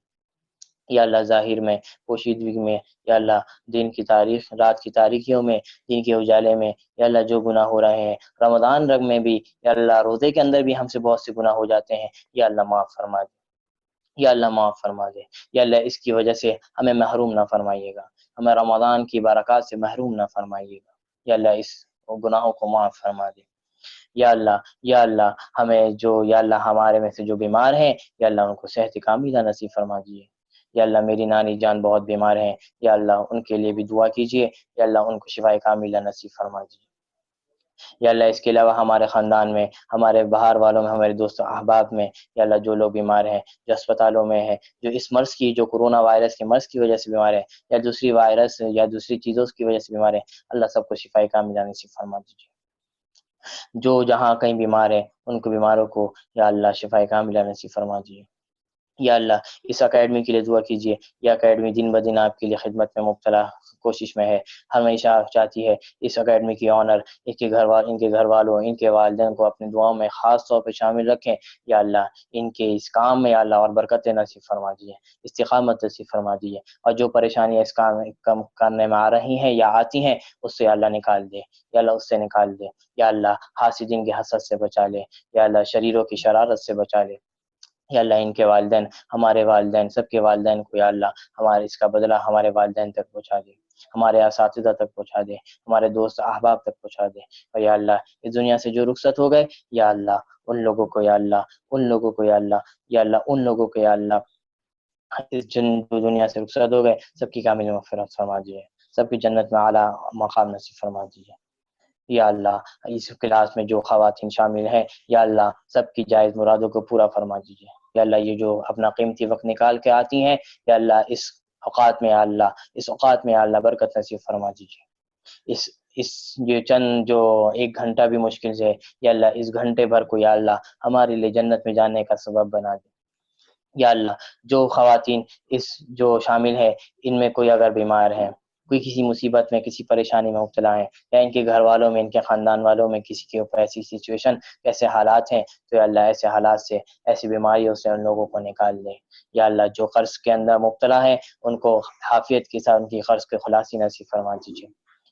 B: یا اللہ ظاہر میں, پوشیدگی میں, یا اللہ دن کی تاریخ, رات کی تاریکیوں میں, دن کے اجالے میں, یا اللہ جو گناہ ہو رہے ہیں, رمضان رگ میں بھی, یا اللہ روزے کے اندر بھی ہم سے بہت سے گناہ ہو جاتے ہیں, یا اللہ معاف فرما دے. یا اللہ معاف فرما دے. یا اللہ اس کی وجہ سے ہمیں محروم نہ فرمائیے گا, ہمیں رمضان کی برکات سے محروم نہ فرمائیے گا. یا اللہ اس گناہوں کو معاف فرما دے. یا اللہ ہمیں یا اللہ ہمارے میں سے جو بیمار ہیں, یا اللہ ان کو صحت کاملہ نصیب فرما دیجیے. یا اللہ میری نانی جان بہت بیمار ہیں, یا اللہ ان کے لیے بھی دعا کیجیے, یا اللہ ان کو شفا کاملہ نصیب فرما دیجیے. یا اللہ اس کے علاوہ ہمارے خاندان میں, ہمارے باہر والوں میں, ہمارے دوست احباب میں, یا اللہ جو لوگ بیمار ہیں, جو اسپتالوں میں ہیں, جو اس مرض کی, جو کورونا وائرس کے مرض کی وجہ سے بیمار ہیں, یا دوسری وائرس یا دوسری چیزوں کی وجہ سے بیمار ہیں, اللہ سب کو شفا کاملہ نصیب فرما دیجیے. جو جہاں کہیں بیمار ہیں ان کو بیماروں کو یا اللہ شفا کاملہ نصیب فرما دیجیے. یا اللہ اس اکیڈمی کے لیے دعا کیجیے. یہ اکیڈمی دن بدن آپ کے لیے خدمت میں مبتلا کوشش میں ہے, ہمیشہ چاہتی ہے اس اکیڈمی کی آنر ان کے گھر والوں, ان کے والدین کو اپنی دعاؤں میں خاص طور پہ شامل رکھیں. یا اللہ ان کے اس کام میں یا اللہ اور برکت نصیب فرما دیجیے, استقامت نصیب فرما دیجیے, اور جو پریشانیاں اس کام کرنے میں آ رہی ہیں یا آتی ہیں اس سے اللہ نکال دے. یا اللہ اس سے نکال دے. یا اللہ حاسدین کی حسد سے بچا لے. یا اللہ شریروں کی شرارت سے بچا لے. یا اللہ ان کے والدین, ہمارے والدین, سب کے والدین کو یا اللہ ہمارے اس کا بدلہ ہمارے والدین تک پہنچا دے, ہمارے اساتذہ تک پہنچا دے, ہمارے دوست احباب تک پہنچا دے. اور یا اللہ اس دنیا سے جو رخصت ہو گئے, یا اللہ ان لوگوں کو, یا اللہ ان لوگوں کو, یا اللہ, یا اللہ ان لوگوں کو, یا اللہ جو دنیا سے رخصت ہو گئے سب کی کامل مغفرت فرما دیجیے, سب کی جنت میں اعلیٰ مقام نصیب فرما دیجیے. یا اللہ اس کلاس میں جو خواتین شامل ہیں, یا اللہ سب کی جائز مرادوں کو پورا فرما دیجیے. یا اللہ یہ جو اپنا قیمتی وقت نکال کے آتی ہیں, یا اللہ اس اوقات میں, یا اللہ اس اوقات میں, یا اللہ برکت نصیب فرما دیجیے. اس یہ چند جو ایک گھنٹہ بھی مشکل سے, یا اللہ اس گھنٹے بھر کو یا اللہ ہمارے لیے جنت میں جانے کا سبب بنا دے. یا اللہ جو خواتین اس جو شامل ہے ان میں کوئی اگر بیمار ہے، کوئی کسی مصیبت میں کسی پریشانی میں مبتلا ہے، یا ان کے گھر والوں میں ان کے خاندان والوں میں کسی کے اوپر ایسی سچویشن ایسے حالات ہیں، تو یا اللہ ایسے حالات سے ایسی بیماریوں سے ان لوگوں کو نکال دے۔ یا اللہ جو قرض کے اندر مبتلا ہے ان کو عافیت کے ساتھ ان کی قرض کے خلاصی نصیب فرما دیجیے۔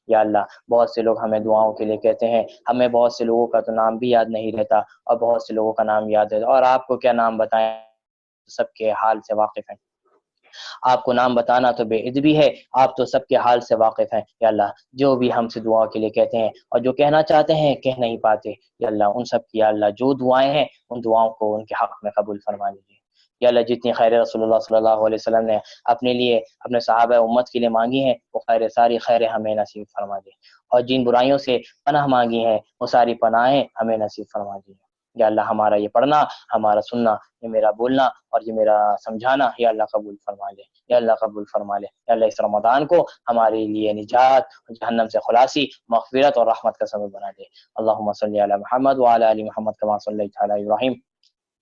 B: یا اللہ بہت سے لوگ ہمیں دعاؤں کے لیے کہتے ہیں، ہمیں بہت سے لوگوں کا تو نام بھی یاد نہیں رہتا اور بہت سے لوگوں کا نام یاد ہے، اور آپ کو کیا نام بتائیں، سب کے حال سے واقف ہیں۔ آپ کو نام بتانا تو بے ادبی ہے، آپ تو سب کے حال سے واقف ہیں۔ یا اللہ جو بھی ہم سے دعا کے لیے کہتے ہیں اور جو کہنا چاہتے ہیں کہہ نہیں پاتے، یا اللہ ان سب کی یا اللہ جو دعائیں ہیں ان دعاؤں کو ان کے حق میں قبول فرما لیجیے۔ یا اللہ جتنی خیر رسول اللہ صلی اللہ علیہ وسلم نے اپنے لیے اپنے صحابہ امت کے لیے مانگی ہیں، وہ خیر ساری خیر ہمیں نصیب فرما دے، اور جن برائیوں سے پناہ مانگی ہیں وہ ساری پناہیں ہمیں نصیب فرما دی۔ یا اللہ ہمارا یہ پڑھنا، ہمارا سننا، یہ میرا بولنا اور یہ میرا سمجھانا یا اللہ قبول فرما لے، یا اللہ قبول فرما لے۔ یا اللہ اس رمضان کو ہمارے لیے نجات، جہنم سے خلاصی، مغفرت اور رحمت کا سبب بنا دے۔ اللہم صلی علی محمد وعلی آل محمد کما صلیت علی ابراہیم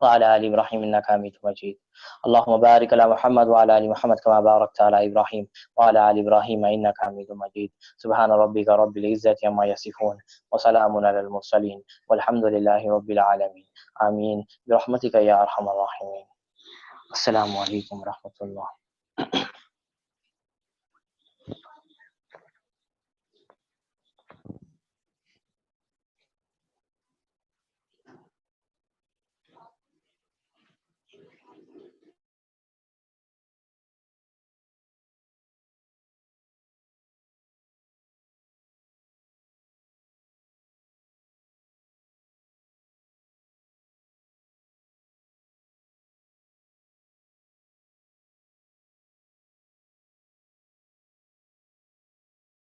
B: وعلى آل إبراهيم إنك حميد مجيد. اللهم بارك على محمد وعلى آل محمد كما باركت على إبراهيم وعلى آل إبراهيم إنك حميد مجيد. سبحان ربك رب العزة عما يصفون وسلام على المرسلين والحمد لله رب العالمين. آمين برحمتك يا أرحم الراحمين. السلام عليكم ورحمة الله.